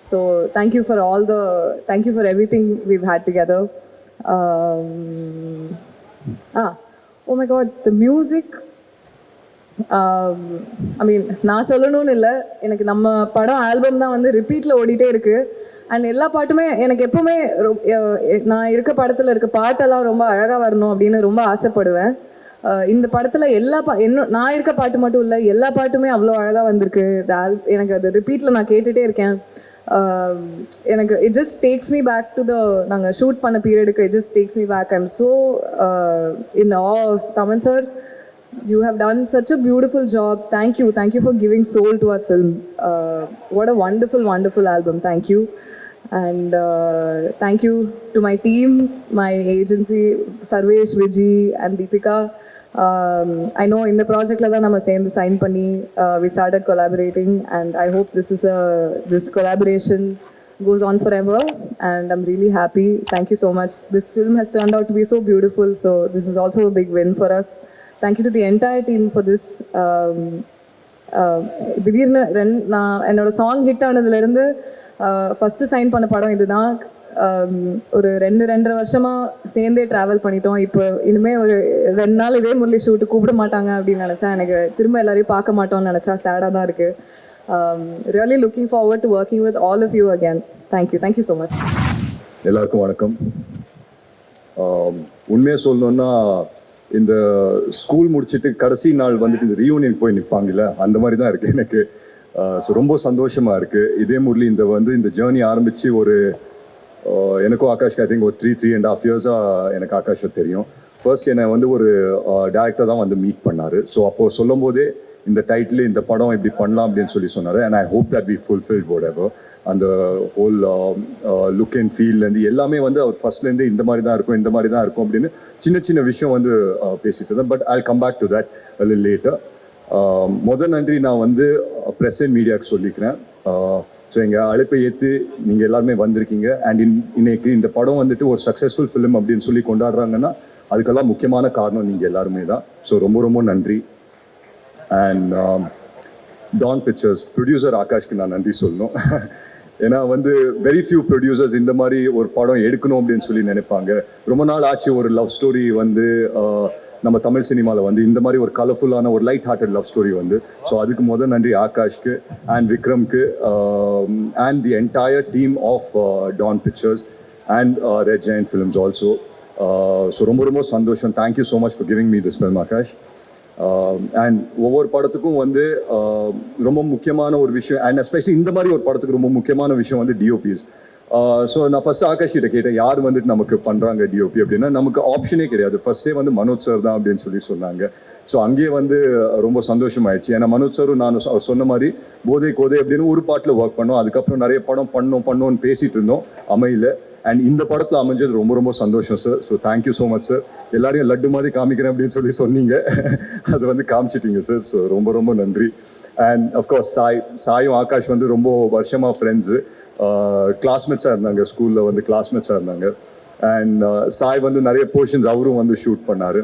So thank you for everything we've had together. Oh my God, the music. I mean, நான் சொல்லணும்னு இல்லை, எனக்கு நம்ம படம் ஆல்பம் தான் வந்து ரிப்பீட்டில் ஓடிட்டே இருக்குது. அண்ட் எல்லா பாட்டுமே எனக்கு எப்போவுமே நான் இருக்க படத்தில் இருக்க பாட்டெல்லாம் ரொம்ப அழகாக வரணும் அப்படின்னு ரொம்ப ஆசைப்படுவேன். இந்த படத்தில் நான் இருக்க பாட்டு மட்டும் இல்லை, எல்லா பாட்டுமே அவ்வளோ அழகாக வந்திருக்கு. எனக்கு அது ரிப்பீட்டில் நான் கேட்டுகிட்டே இருக்கேன். எனக்கு it just takes me back to நாங்கள் ஷூட் பண்ண பீரியடுக்கு. It just takes me back. I'm so in awe of Thaman sir. You have done such a beautiful job. Thank you for giving soul to our film. What a wonderful album. Thank you. And thank you to my team, my agency, Sarvesh, Viji and Deepika. I know இந்த ப்ராஜெக்டில் தான் நம்ம சேர்ந்து சைன் பண்ணி we started collaborating and I hope this collaboration goes on forever and I'm really happy. Thank you so much. This film has turned out to be so beautiful, so this is also a big win for us. Thank you to the entire team for this. திடீர்னு நான் என்னோட சாங் ஹிட் ஆனதுலேருந்து ஃபஸ்ட்டு சைன் பண்ண படம் இதுதான். ஒரு 2.5 வருஷமாக சேர்ந்தே ட்ராவல் பண்ணிட்டோம். இப்போ இனிமேல் ஒரு 2 நாள் இதே முரளி ஷூட்டு கூப்பிட மாட்டாங்க அப்படின்னு நினச்சா, எனக்கு திரும்ப எல்லாரையும் பார்க்க மாட்டோம்னு நினச்சா சேடாக தான் இருக்குது. Really looking forward to working with all of you again. Thank you so much. எல்லாருக்கும் வணக்கம். உண்மையாக சொல்லணுன்னா, இந்த ஸ்கூல் முடிச்சுட்டு கடைசி நாள் வந்துட்டு இந்த ரீயூனியன் போய் நிற்பாங்கல்ல, அந்த மாதிரி தான் இருக்குது எனக்கு. ஸோ ரொம்ப சந்தோஷமாக இருக்குது. இதே முரளி இந்த ஜேர்னி ஆரம்பித்து ஒரு எனக்கும் ஆகாஷ்க்கு ஐ திங்க் ஒரு 3.5 இயர்ஸாக எனக்கு ஆகாஷை தெரியும். ஃபர்ஸ்ட் என்னை ஒரு டேரக்டர் தான் மீட் பண்ணார். ஸோ அப்போது சொல்லும் போதே இந்த டைட்டில், இந்த படம் இப்படி பண்ணலாம் அப்படின்னு சொன்னார். And I hope that we fulfil whatever. அந்த ஹோல் லுக் அண்ட் ஃபீல்லேருந்து எல்லாமே அவர் ஃபர்ஸ்ட்லேருந்து இந்த மாதிரி தான் இருக்கும் அப்படின்னு சின்ன விஷயம் பேசிட்டு இருந்தேன். But I come back to that a little later. முதல் நன்றி நான் ப்ரெஸ் அண்ட் மீடியாவுக்கு சொல்லிக்கிறேன். ஸோ எங்கள் அழைப்பை ஏற்று நீங்கள் எல்லாருமே வந்திருக்கீங்க. அண்ட் இன்னைக்கு இந்த படம் ஒரு சக்ஸஸ்ஃபுல் ஃபிலிம் அப்படின்னு கொண்டாடுறாங்கன்னா அதுக்கெல்லாம் முக்கியமான காரணம் நீங்கள் எல்லாருமே தான். ஸோ ரொம்ப நன்றி. அண்ட் டான் பிக்சர்ஸ் ப்ரொடியூசர் ஆகாஷ்க்கு நான் நன்றி சொல்லணும். ஏன்னா வெரி ஃபியூ ப்ரொடியூசர்ஸ் இந்த மாதிரி ஒரு படம் எடுக்கணும் அப்படின்னு நினைப்பாங்க. ரொம்ப நாள் ஆச்சு ஒரு லவ் ஸ்டோரி நம்ம தமிழ் சினிமாவில் இந்த மாதிரி ஒரு கலர்ஃபுல்லான ஒரு light hearted love story so அதுக்கு முதல் நன்றி ஆகாஷ்க்கு அண்ட் விக்ரம்க்கு and the entire team of Dawn Pictures and Red Giant Films also. So ரொம்ப சந்தோஷம். Thank you so much for giving me this film Akash. And ஒவ்வொரு படத்துக்கும் ரொம்ப முக்கியமான ஒரு விஷயம், அண்ட் எஸ்பெஷலி இந்த மாதிரி ஒரு படத்துக்கு ரொம்ப முக்கியமான விஷயம் டிஓபிஸ். ஸோ நான் ஃபர்ஸ்ட் ஆகாஷ் கிட்ட கேட்டேன், யார் நமக்கு பண்ணுறாங்க டிஓபி அப்படின்னா. நமக்கு ஆப்ஷனே கிடையாது. ஃபர்ஸ்டே மனோஜ் சார் தான் அப்படின்னு சொன்னாங்க. ஸோ அங்கேயே ரொம்ப சந்தோஷமாயிடுச்சு. ஏன்னா மனோஜ் சாரும் நானும் அவர் சொன்ன மாதிரி போதை கோதை அப்படின்னு ஒரு பாட்டில் ஒர்க் பண்ணோம். அதுக்கப்புறம் நிறைய படம் பண்ணோன்னு பேசிகிட்டு இருந்தோம், அமையல. அண்ட் இந்த படத்தில் அமைஞ்சது ரொம்ப சந்தோஷம் sir. So thank you so much sir. எல்லாரையும் லட்டு மாதிரி காமிக்கிறேன் அப்படின்னு சொன்னீங்க, அது காமிச்சிட்டீங்க சார். ஸோ ரொம்ப நன்றி. அண்ட் அஃப்கோர்ஸ் சாயும் ஆகாஷ் ரொம்ப வருஷமாக ஃப்ரெண்ட்ஸு, கிளாஸ்மேட்ஸாக இருந்தாங்க, ஸ்கூலில் கிளாஸ்மேட்ஸாக இருந்தாங்க. அண்ட் சாய் நிறைய போர்ஷன்ஸ் அவரும் ஷூட் பண்ணார்.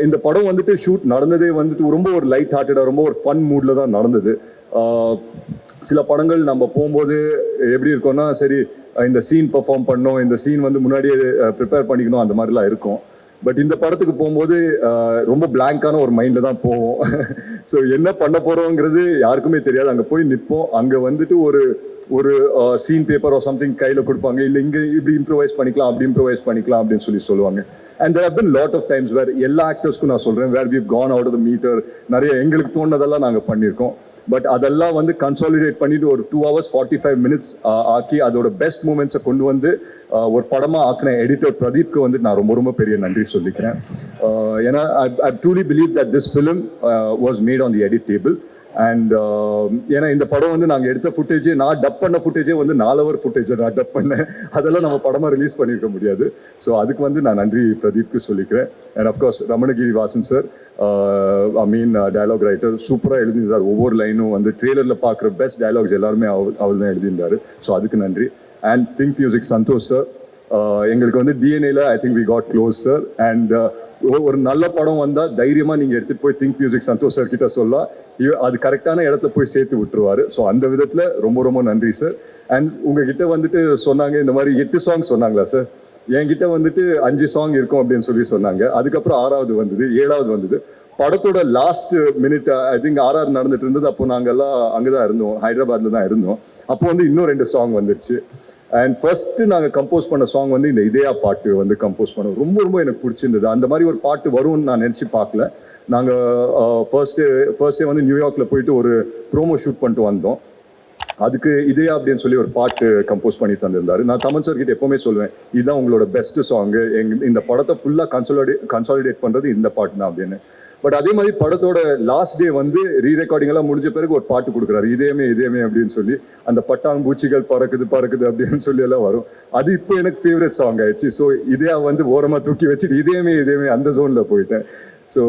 இந்த படம் ஷூட் நடந்ததே ரொம்ப ஒரு லைட் ஹார்ட்டடாக ரொம்ப ஒரு ஃபன் மூடில் தான் நடந்தது. சில படங்கள் நம்ம போகும்போது எப்படி இருக்கோம்னா, சரி இந்த சீன் பெர்ஃபார்ம் பண்ணோம், இந்த சீன் முன்னாடியே ப்ரிப்பேர் பண்ணிக்கணும், அந்த மாதிரிலாம் இருக்கும். பட் இந்த படத்துக்கு போகும்போது ரொம்ப பிளாங்கான ஒரு மைண்டில் தான் போவோம். ஸோ என்ன பண்ண போகிறோங்கிறது யாருக்குமே தெரியாது. அங்கே போய் நிற்போம். அங்கே ஒரு சீன் பேப்பர் ஆர் சம்திங் கையில் கொடுப்பாங்க, இல்லை இங்கே இப்படி இம்ப்ரூவைஸ் பண்ணிக்கலாம், அப்படி இம்ப்ரூவைஸ் பண்ணிக்கலாம் அப்படின்னு சொல்லுவாங்க. And there have been lot of times where எல்லா ஆக்டர்ஸ்க்கும் நான் சொல்கிறேன், where we've gone out of the meter. நிறைய எங்களுக்கு தோணுனதெல்லாம் நாங்கள் பண்ணியிருக்கோம். பட் அதெல்லாம் கன்சாலிடேட் பண்ணிட்டு ஒரு 2 hours 45 minutes ஆக்கி அதோட பெஸ்ட் மூமெண்ட்ஸை கொண்டு ஒரு படமாக ஆக்கின எடிட்டர் பிரதீப்க்கு நான் ரொம்ப பெரிய நன்றி சொல்லிக்கிறேன். ஏன்னா ஐ truly believe that this film was made on the edit table. And ஏன்னா இந்த படம் நாங்கள் எடுத்த ஃபுட்டேஜே, நான் டப் பண்ண ஃபுட்டேஜே 4 hour ஃபுட்டேஜை நான் டப் பண்ணேன். அதெல்லாம் நம்ம படமாக ரிலீஸ் பண்ணியிருக்க முடியாது. ஸோ அதுக்கு நான் நன்றி பிரதீப்க்கு சொல்லிக்கிறேன். And of course Ramanagiri Vasan sir, dialogue writer, சூப்பராக எழுதியிருந்தார். ஒவ்வொரு லைனும் ட்ரெய்லரில் பார்க்குற பெஸ்ட் டயலாக்ஸ் எல்லாருமே அவர் தான் எழுதியிருந்தார். ஸோ அதுக்கு நன்றி. And think music Santhosh sir, எங்களுக்கு டிஎன்ஏல I think we got close sir. And ஒரு நல்ல படம் வந்தால் தைரியமாக நீங்கள் எடுத்துகிட்டு போய் திங்க் மியூசிக் சந்தோஷ் சார் கிட்ட சொல்லலாம், அது கரெக்டான இடத்த போய் சேர்த்து விட்டுருவாரு. ஸோ அந்த விதத்தில் ரொம்ப நன்றி சார். அண்ட் உங்ககிட்ட சொன்னாங்க இந்த மாதிரி 8 songs சொன்னாங்களா சார்? என்கிட்ட 5 song இருக்கும் அப்படின்னு சொன்னாங்க. அதுக்கப்புறம் 6வது வந்தது, 7வது வந்தது. படத்தோட last minute I think RR நடந்துட்டு இருந்தது. அப்போ நாங்கள்லாம் அங்கே தான் இருந்தோம், ஹைதராபாத்தில் தான் இருந்தோம். அப்போ இன்னும் 2 song வந்துருச்சு. அண்ட் ஃபர்ஸ்ட் நாங்கள் கம்போஸ் பண்ண சாங் இந்த இதயா பாட்டு கம்போஸ் பண்ணோம். ரொம்ப எனக்கு பிடிச்சிருந்தது. அந்த மாதிரி ஒரு பாட்டு வரும்னு நான் நினச்சி பார்க்கல. நாங்கள் ஃபர்ஸ்டே நியூயார்க்கில் போயிட்டு ஒரு ப்ரோமோ ஷூட் பண்ணிட்டு வந்தோம். அதுக்கு இதயா அப்படின்னு ஒரு பாட்டு கம்போஸ் பண்ணி தந்திருந்தாரு. நான் தமன் சார் கிட்ட எப்பவுமே சொல்லுவேன், இதுதான் உங்களோட பெஸ்ட் சாங்கு, இந்த படத்தை ஃபுல்லாக கன்சாலிடேட் பண்ணுறது இந்த பாட்டு தான் அப்படின்னு. பட் அதே மாதிரி படத்தோட லாஸ்ட் டே ரீ ரெக்கார்டிங் எல்லாம் முடிஞ்ச பிறகு ஒரு பாட்டு கொடுக்குறாரு, இதயமே அப்படின்னு சொல்லி. அந்த பட்டாம்பூச்சிகள் பறக்குது அப்படின்னு எல்லாம் வரும். அது இப்போ எனக்கு ஃபேவரட் சாங் ஆயிடுச்சு. ஸோ இதயா ஓரமாக தூக்கி வச்சுட்டு இதயமே அந்த ஜோனில் போயிட்டேன். ஸோ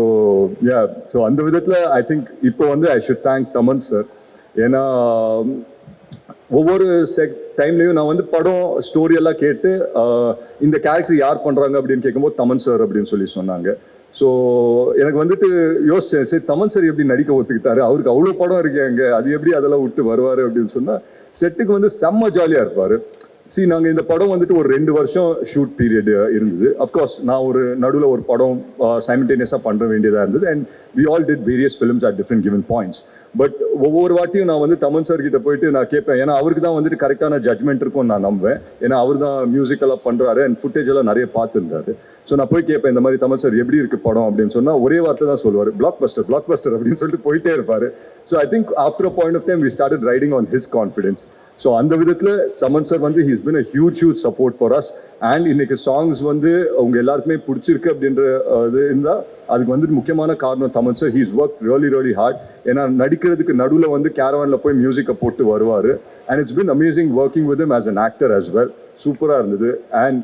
யா, ஸோ அந்த விதத்தில் ஐ திங்க் இப்போ வந்து I should thank Thaman sir. ஏன்னா ஒவ்வொரு டைம்லையும் நான் வந்து படம் ஸ்டோரி எல்லாம் கேட்டு இந்த கேரக்டர் யார் பண்ணுறாங்க அப்படின்னு கேட்கும்போது தமன் சார் அப்படின்னு சொல்லி சொன்னாங்க. ஸோ எனக்கு வந்துட்டு யோசிச்சேன், சரி தமன் சார் எப்படி நடிக்க ஒத்துக்கிட்டாரு, அவருக்கு அவ்வளோ படம் இருக்கேங்க, அது எப்படி அதெல்லாம் விட்டு வருவார் அப்படின்னு சொன்னால் செட்டுக்கு வந்து செம்ம ஜாலியாக இருப்பார். நாங்கள் இந்த படம் வந்துட்டு ஒரு 2 வருஷம் ஷூட் பீரியட் இருந்தது. அஃப்கோர்ஸ் நான் ஒரு நடுவில் ஒரு படம் சைமல்டேனியஸாக பண்ண வேண்டியதாக இருந்தது. And we all did various films at different given points. But ஒவ்வொரு வாட்டியும் நான் வந்து தமன் சார் கிட்ட போயிட்டு நான் கேட்பேன், ஏன்னா அவருக்கு தான் வந்துட்டு கரெக்டான ஜட்மெண்ட் இருக்கும்னு நான் நம்புவேன். ஏன்னா அவர் தான் மியூசிக்கெல்லாம் பண்ணுறாரு அண்ட் ஃபுட்டேஜ் எல்லாம் நிறைய பார்த்துருந்தாரு. ஸோ நான் போய் கேட்பேன், இந்த மாதிரி தமன் சார் எப்படி இருக்கு படம் அப்படின்னு சொன்னால் ஒரே வார்த்தை தான் சொல்லுவார், பிளாக் பஸ்டர் அப்படின்னு சொல்லிட்டு போயிட்டே இருப்பார். So I think after a point of time we started riding on his confidence. So அந்த விதத்தில் தமன் சார் வந்து he's been a huge support for us. And இன்னைக்கு சாங்ஸ் வந்து அவங்க எல்லாருக்குமே பிடிச்சிருக்கு அப்படின்ற இது இருந்தால் அதுக்கு வந்துட்டு முக்கியமான காரணம் Thaman sir. He's work really hard. ஏன்னா நடிக்கிறதுக்கு நடுவில் வந்து கேரவானில் போய் மியூசிக்கை போட்டு வருவார். And it's been amazing working with him as an actor as well. சூப்பராக இருந்தது. அண்ட்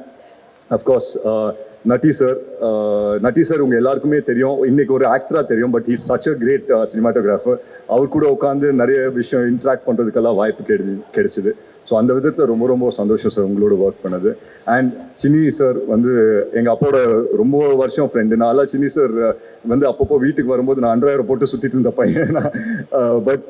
அஃப்கோர்ஸ் நட்டி சார் உங்கள் எல்லாருக்குமே தெரியும், இன்னைக்கு ஒரு ஆக்டராக தெரியும், but he's such a great cinematographer. அவர் கூட உட்காந்து நிறைய விஷயம் இன்ட்ராக்ட் பண்ணுறதுக்கெல்லாம் வாய்ப்பு கிடைச்சிது. ஸோ அந்த விதத்தில் ரொம்ப சந்தோஷம் சார் உங்களோட ஒர்க் பண்ணது. அண்ட் சின்னி சார் வந்து எங்கள் அப்பாவோட ரொம்ப வருஷம் ஃப்ரெண்டு. நான் சின்னி சார் வந்து அப்பப்போ வீட்டுக்கு வரும்போது நான் அண்டர்வேர் போட்டு சுற்றிட்டு இருந்த பையன். பட்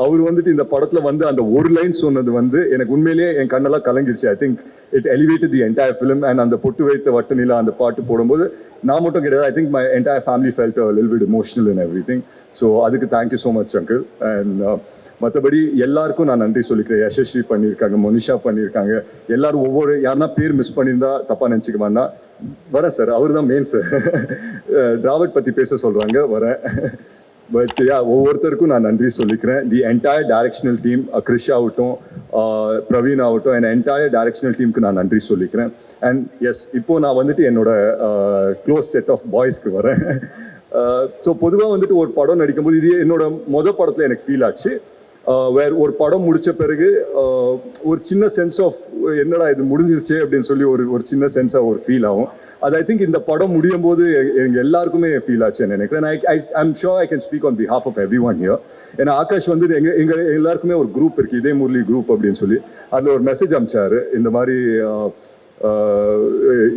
அவர் வந்துட்டு இந்த படத்தில் வந்து அந்த ஒரு லைன் சொன்னது வந்து எனக்கு உண்மையிலேயே என் கண்ணெல்லாம் கலங்கிடுச்சு. I think it elevated the entire film. And அந்த பொட்டு வைத்த வட்ட நிலா அந்த பாட்டு போடும்போது நான் மட்டும் கிடையாது, I think my entire family felt a little bit emotional and everything. So அதுக்கு thank you so much uncle. And மற்றபடி எல்லாருக்கும் நான் நன்றி சொல்லிக்கிறேன். யசஸ்வி பண்ணியிருக்காங்க, மோனிஷா பண்ணியிருக்காங்க, எல்லாரும் யாருன்னா பேர் மிஸ் பண்ணியிருந்தா தப்பாக நினச்சிக்க வேண்டாம். வரேன் சார், அவர் தான் மெயின் சார். டிராவட் பற்றி பேச சொல்கிறாங்க, வரேன். பட் ஒவ்வொருத்தருக்கும் நான் நன்றி சொல்லிக்கிறேன். The entire directional team, Krish ஆகட்டும், பிரவீன் ஆகட்டும், என் என்டையர் டைரக்ஷனல் டீமுக்கு நான் நன்றி சொல்லிக்கிறேன். அண்ட் எஸ், இப்போ நான் வந்துட்டு என்னோட க்ளோஸ் செட் ஆஃப் பாய்ஸ்க்கு வரேன். ஸோ பொதுவாக வந்துட்டு ஒரு படம் நடிக்கும்போது இது என்னோட படத்தில் எனக்கு ஃபீல் ஆச்சு. ஒரு படம் முடித்த பிறகு ஒரு சின்ன சென்ஸ் ஆஃப் என்னடா இது முடிஞ்சிருச்சே அப்படின்னு சொல்லி ஒரு சின்ன சென்ஸாக ஒரு ஃபீல் ஆகும். அது ஐ திங்க் இந்த படம் முடியும் போது எங்கள் எல்லாருக்குமே ஃபீல் ஆச்சுன்னு நினைக்கிறேன். I'm sure I can speak on behalf of every one here. ஏன்னா ஆகாஷ் வந்து எங்கள் எல்லாருக்குமே ஒரு குரூப் இருக்குது, இதே முரளி குரூப் அப்படின்னு சொல்லி. அதில் ஒரு மெசேஜ் அனுப்பிச்சாரு, இந்த மாதிரி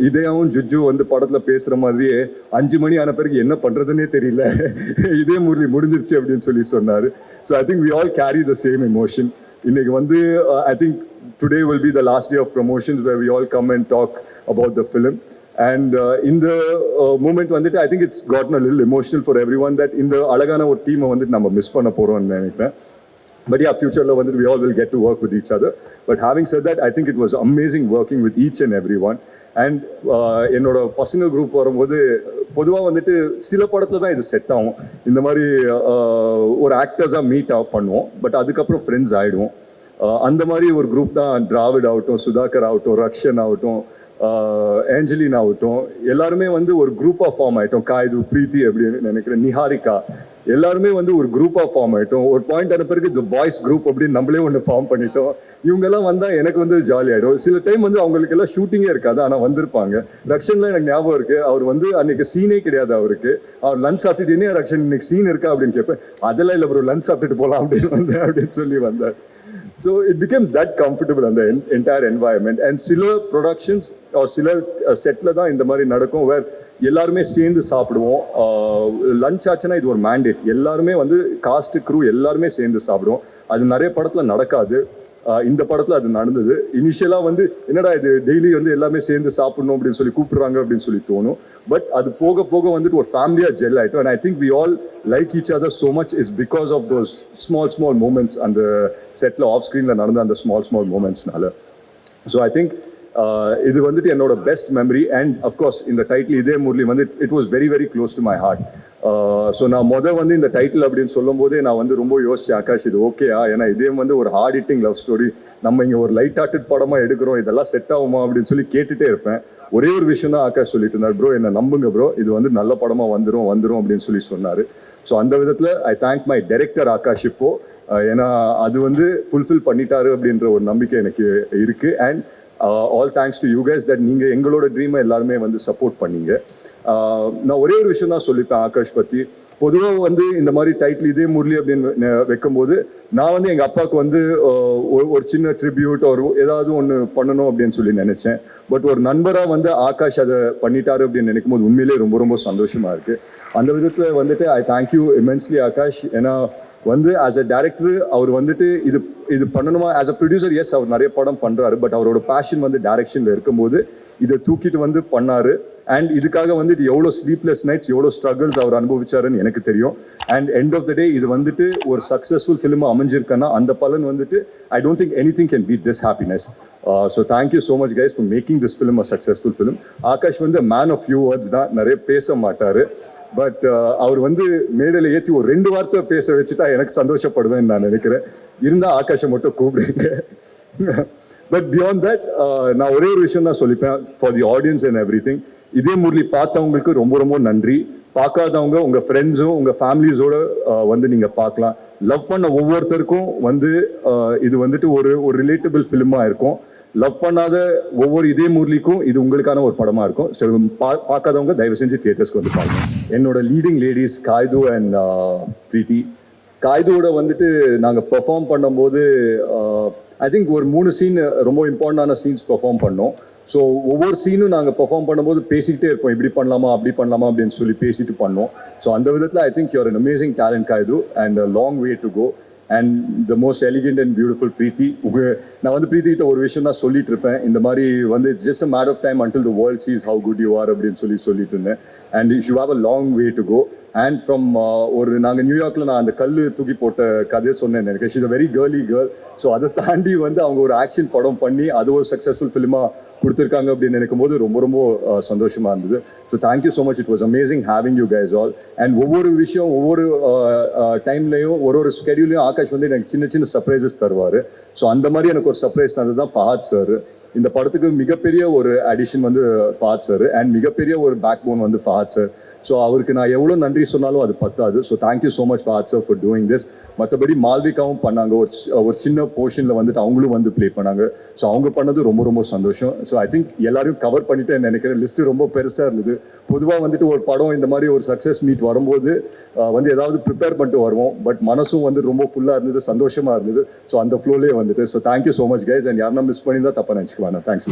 இதேவும் ஜுஜு வந்து படத்தில் பேசுகிற மாதிரியே 5 மணி ஆன பிறகு என்ன பண்ணுறதுன்னே தெரியல, இதே முரளி முடிஞ்சிருச்சு அப்படின்னு சொல்லி சொன்னார். So I think we all carry the same emotion. இன்னைக்கு வந்து I think today will be the last day of promotions where we all come and talk about the film. And in the moment வந்துட்டு I think it's gotten a little emotional for everyone that இந்த அழகான ஒரு டீமை வந்துட்டு நம்ம மிஸ் பண்ண போகிறோம்னு நினைக்கிறேன். But yeah, future வந்துட்டு we all will get to work with each other. But having said that, I think it was amazing working with each and everyone. And என்னோட பசங்க குரூப் வரும்போது பொதுவாக வந்துட்டு சில படத்தில் தான் இது செட் ஆகும். இந்த மாதிரி ஒரு ஆக்டர்ஸாக மீட் பண்ணுவோம், பட் அதுக்கப்புறம் ஃப்ரெண்ட்ஸ் ஆகிடுவோம். அந்த மாதிரி ஒரு குரூப் தான் டிராவிட் ஆகட்டும், சுதாகர் ஆகட்டும், ரக்ஷன் ஆகட்டும், ஏஞ்சலின் ஆகட்டும், எல்லாருமே வந்து ஒரு குரூப்பாக ஃபார்ம் ஆகிட்டோம். காய்து, பிரீத்தி அப்படின்னு நினைக்கிறேன், நிஹாரிகா, எல்லாருமே வந்து ஒரு குரூப்பாக ஃபார்ம் ஆகிட்டோம். ஒரு பாயிண்ட் ஆன பிறகு த பாய்ஸ் குரூப் அப்படின்னு நம்மளே ஒன்று ஃபார்ம் பண்ணிட்டோம். இவங்கெல்லாம் வந்தால் எனக்கு வந்து ஜாலி ஆகிடும். சில டைம் வந்து அவங்களுக்கு எல்லாம் ஷூட்டிங்கே இருக்காது, ஆனால் வந்திருப்பாங்க. ரக்ஷன்லாம் எனக்கு ஞாபகம் இருக்குது, அவர் வந்து அன்னைக்கு சீனே கிடையாது அவருக்கு. அவர் லஞ்ச் சாப்பிட்டுட்டு என்ன ரக்ஷன் இன்னைக்கு சீன் இருக்கா அப்படின்னு கேட்பேன். அதெல்லாம் இல்லை ப்ரோ, லஞ்ச் சாப்பிட்டுட்டு போகலாம் அப்படின்னு வந்தேன் அப்படின்னு சொல்லி வந்தார். So it became that comfortable on the entire environment. And சில productions or சில செட்டில் தான் இந்த மாதிரி நடக்கும், வேர் எல்லாருமே சேர்ந்து சாப்பிடுவோம். லஞ்ச் ஆச்சுன்னா இது ஒரு மேண்டேட், எல்லாருமே வந்து காஸ்ட் க்ரூ எல்லாருமே சேர்ந்து சாப்பிடுவோம். அது நிறைய படத்தில் நடக்காது, இந்த படத்தில் அது நடந்தது. இனிஷியலாக வந்து என்னடா இது டெய்லி வந்து எல்லாமே சேர்ந்து சாப்பிடணும் அப்படின்னு சொல்லி கூப்பிடுறாங்க அப்படின்னு சொல்லி தோணும். பட் அது போக போக வந்துட்டு ஒரு ஃபேமிலியாக ஜெல் ஆகிட்டோம். And I think we all like each other so much is because of those small moments, அந்த செட்டில் ஆஃப் ஸ்க்ரீனில் நடந்த அந்த ஸ்மால் மூமெண்ட்ஸ்னால. ஸோ ஐ திங்க் இது வந்துட்டு என்னோட பெஸ்ட் மெமரி. அண்ட் அஃப்கோர்ஸ் இந்த டைட்டில் இதே முரளி வந்து it was very close to my heart. So நான் வந்து இந்த டைட்டில் அப்படின்னு சொல்லும் போதே நான் வந்து ரொம்ப யோசிச்சேன், ஆகாஷ் இது ஓகேயா, ஏன்னா இதே வந்து ஒரு ஹார்ட் ஹிட்டிங் லவ் ஸ்டோரி, நம்ம இங்கே ஒரு லைட் ஹார்ட்டட் படமாக எடுக்கிறோம், இதெல்லாம் செட் ஆகுமா அப்படின்னு சொல்லி கேட்டுகிட்டே இருப்பேன். ஒரே ஒரு விஷயம் தான் ஆகாஷ் சொல்லிட்டு இருந்தார், ப்ரோ என்ன நம்புங்க ப்ரோ, இது வந்து நல்ல படமாக வந்துடும் அப்படின்னு சொல்லி சொன்னார். ஸோ அந்த விதத்தில் I thank my director Akash இப்போ, ஏன்னா அது வந்து ஃபுல்ஃபில் பண்ணிட்டாரு அப்படின்ற ஒரு நம்பிக்கை எனக்கு இருக்குது. And all thanks to you guys that நீங்கள் எங்களோட ட்ரீமை எல்லாருமே வந்து சப்போர்ட் பண்ணீங்க. நான் ஒரே ஒரு விஷயம் தான் சொல்லிப்பேன் ஆகாஷ் பற்றி. பொதுவாக வந்து இந்த மாதிரி டைட்டில் இதே முரளி அப்படின்னு வைக்கும்போது நான் வந்து எங்கள் அப்பாவுக்கு வந்து ஒரு சின்ன ட்ரிபியூட் ஒரு ஏதாவது ஒன்று பண்ணணும் அப்படின்னு சொல்லி நினச்சேன். பட் ஒரு நண்பராக வந்து ஆகாஷ் அதை பண்ணிட்டாரு அப்படின்னு நினைக்கும் போது உண்மையிலேயே ரொம்ப ரொம்ப சந்தோஷமாக இருக்குது. அந்த விதத்தில் வந்துட்டு ஐ தேங்க்யூ இமென்ஸ்லி ஆகாஷ். ஏன்னா வந்து ஆஸ் அ டேரக்டர் அவர் வந்துட்டு இது பண்ணணுமா, ஆஸ் அ ப்ரொடியூசர் எஸ் அவர் நிறைய படம் பண்ணுறாரு, பட் அவரோட பேஷன் வந்து டைரக்ஷனில் இருக்கும்போது இதை தூக்கிட்டு வந்து பண்ணாரு. அண்ட் இதுக்காக வந்து இது எவ்வளோ ஸ்லீப்லெஸ் நைட்ஸ் எவ்வளோ ஸ்ட்ரகிள்ஸ் அவர் அனுபவிச்சாருன்னு எனக்கு தெரியும். And end of the day இது வந்துட்டு ஒரு சக்ஸஸ்ஃபுல் ஃபிலிமாக அமைஞ்சிருக்கேன்னா அந்த பலன் வந்துட்டு I don't think anything can beat this happiness. So thank you so much guys for making this film a successful film. Akash வந்து மேன் ஆஃப் ஃபியூ வேர்ட்ஸ் தான், நிறைய பேச மாட்டார். பட் அவர் வந்து மேடையில் ஏற்றி ஒரு 2 வார்த்தை பேச வச்சுட்டா எனக்கு சந்தோஷப்படுவேன்னு நான் நினைக்கிறேன். இருந்தால் ஆகாஷை மட்டும் கூப்பிடுங்க. பட் பியாண்ட் தட் நான் ஒரே ஒரு விஷயம் தான் சொல்லிப்பேன் for the audience and everything. இதே முரளி பார்த்தவங்களுக்கு ரொம்ப ரொம்ப நன்றி. பார்க்காதவங்க உங்கள் ஃப்ரெண்ட்ஸும் உங்கள் ஃபேமிலிஸோட வந்து நீங்கள் பார்க்கலாம். லவ் பண்ண ஒவ்வொருத்தருக்கும் வந்து இது வந்துட்டு ஒரு ரிலேட்டபிள் ஃபிலிமாக இருக்கும். லவ் பண்ணாத ஒவ்வொரு இதே முரளிக்கும் இது உங்களுக்கான ஒரு படமாக இருக்கும். சரி, பார்க்காதவங்க தயவு செஞ்சு தியேட்டர்ஸ்க்கு வந்து பாருங்க. என்னோட லீடிங் லேடிஸ் காய்து அண்ட் பிரீத்தி. காய்துவோட வந்துட்டு நாங்கள் பெர்ஃபார்ம் பண்ணும்போது ஐ திங்க் ஒரு 3 சீன் ரொம்ப இம்பார்ட்டண்டான சீன்ஸ் பெர்ஃபார்ம் பண்ணோம். ஸோ ஒவ்வொரு சீனும் நாங்கள் பெர்ஃபார்ம் பண்ணும்போது பேசிக்கிட்டே இருப்போம், இப்படி பண்ணலாமா அப்படி பண்ணலாமா அப்படின்னு சொல்லி பேசிட்டு பண்ணோம். ஸோ அந்த விதத்தில் I think you're an amazing talent Kayadu and long way to go. And the most elegant and beautiful Preethi. நான் வந்து பிரீத்தி கிட்ட ஒரு விஷயம் தான் சொல்லிட்டு இருப்பேன், இந்த மாதிரி வந்து just a matter of time until the world sees how good you are அப்படின்னு சொல்லிட்டு இருந்தேன். And you have a long way to go. And from ஒரு நாங்கள் நியூயார்க்கில் நான் அந்த கல் தூக்கி போட்ட கதையை சொன்னேன் எனக்கு. She's a very girly girl. So அதை தாண்டி வந்து அவங்க ஒரு ஆக்ஷன் படம் பண்ணி அது ஒரு சக்ஸஸ்ஃபுல் ஃபிலிமாக கொடுத்துருக்காங்க அப்படின்னு நினைக்கும் போது ரொம்ப ரொம்ப சந்தோஷமாக இருந்தது. So thank you so much. It was amazing having you guys all. And ஒவ்வொரு விஷயம் ஒவ்வொரு டைம்லையும் ஒரு ஸ்கெடியூலையும் ஆகாஷ் வந்து எனக்கு சின்ன சின்ன சர்ப்ரைசஸ் தருவார். ஸோ அந்த மாதிரி எனக்கு ஒரு சர்ப்ரைஸ் தந்தது தான் ஃபஹத் சார். இந்த படத்துக்கு மிகப்பெரிய ஒரு அடிஷன் வந்து ஃபஹத் சார் அண்ட் மிகப்பெரிய ஒரு பேக் போன் வந்து ஃபஹத் சார். ஸோ அவருக்கு நான் எவ்வளோ நன்றி சொன்னாலும் அது பத்தாது. So thank you so much Fahadh sir for doing this. மற்றபடி மால்விகாவும் பண்ணாங்க, ஒரு சின்ன போர்ஷனில் வந்துட்டு அவங்களும் வந்து ப்ளே பண்ணாங்க. ஸோ அவங்க பண்ணது ரொம்ப ரொம்ப சந்தோஷம். ஸோ ஐ திங்க் எல்லாரையும் கவர் பண்ணிட்டு நினைக்கிறேன். லிஸ்ட்டு ரொம்ப பெருசாக இருந்தது. பொதுவாக வந்துட்டு ஒரு படம் இந்த மாதிரி ஒரு சக்ஸஸ் மீட் வரும்போது வந்து ஏதாவது ப்ரிப்பேர் பண்ணிட்டு வருவோம். பட் மனசும் வந்து ரொம்ப ஃபுல்லாக இருந்தது, சந்தோஷமாக இருந்தது. ஸோ அந்த ஃப்ளோலேயே வந்துட்டு so thank you so much guys. And யாருன்னா மிஸ் பண்ணி தான் தப்பாக நினச்சிக்குவாங்க. தேங்க்ஸ்.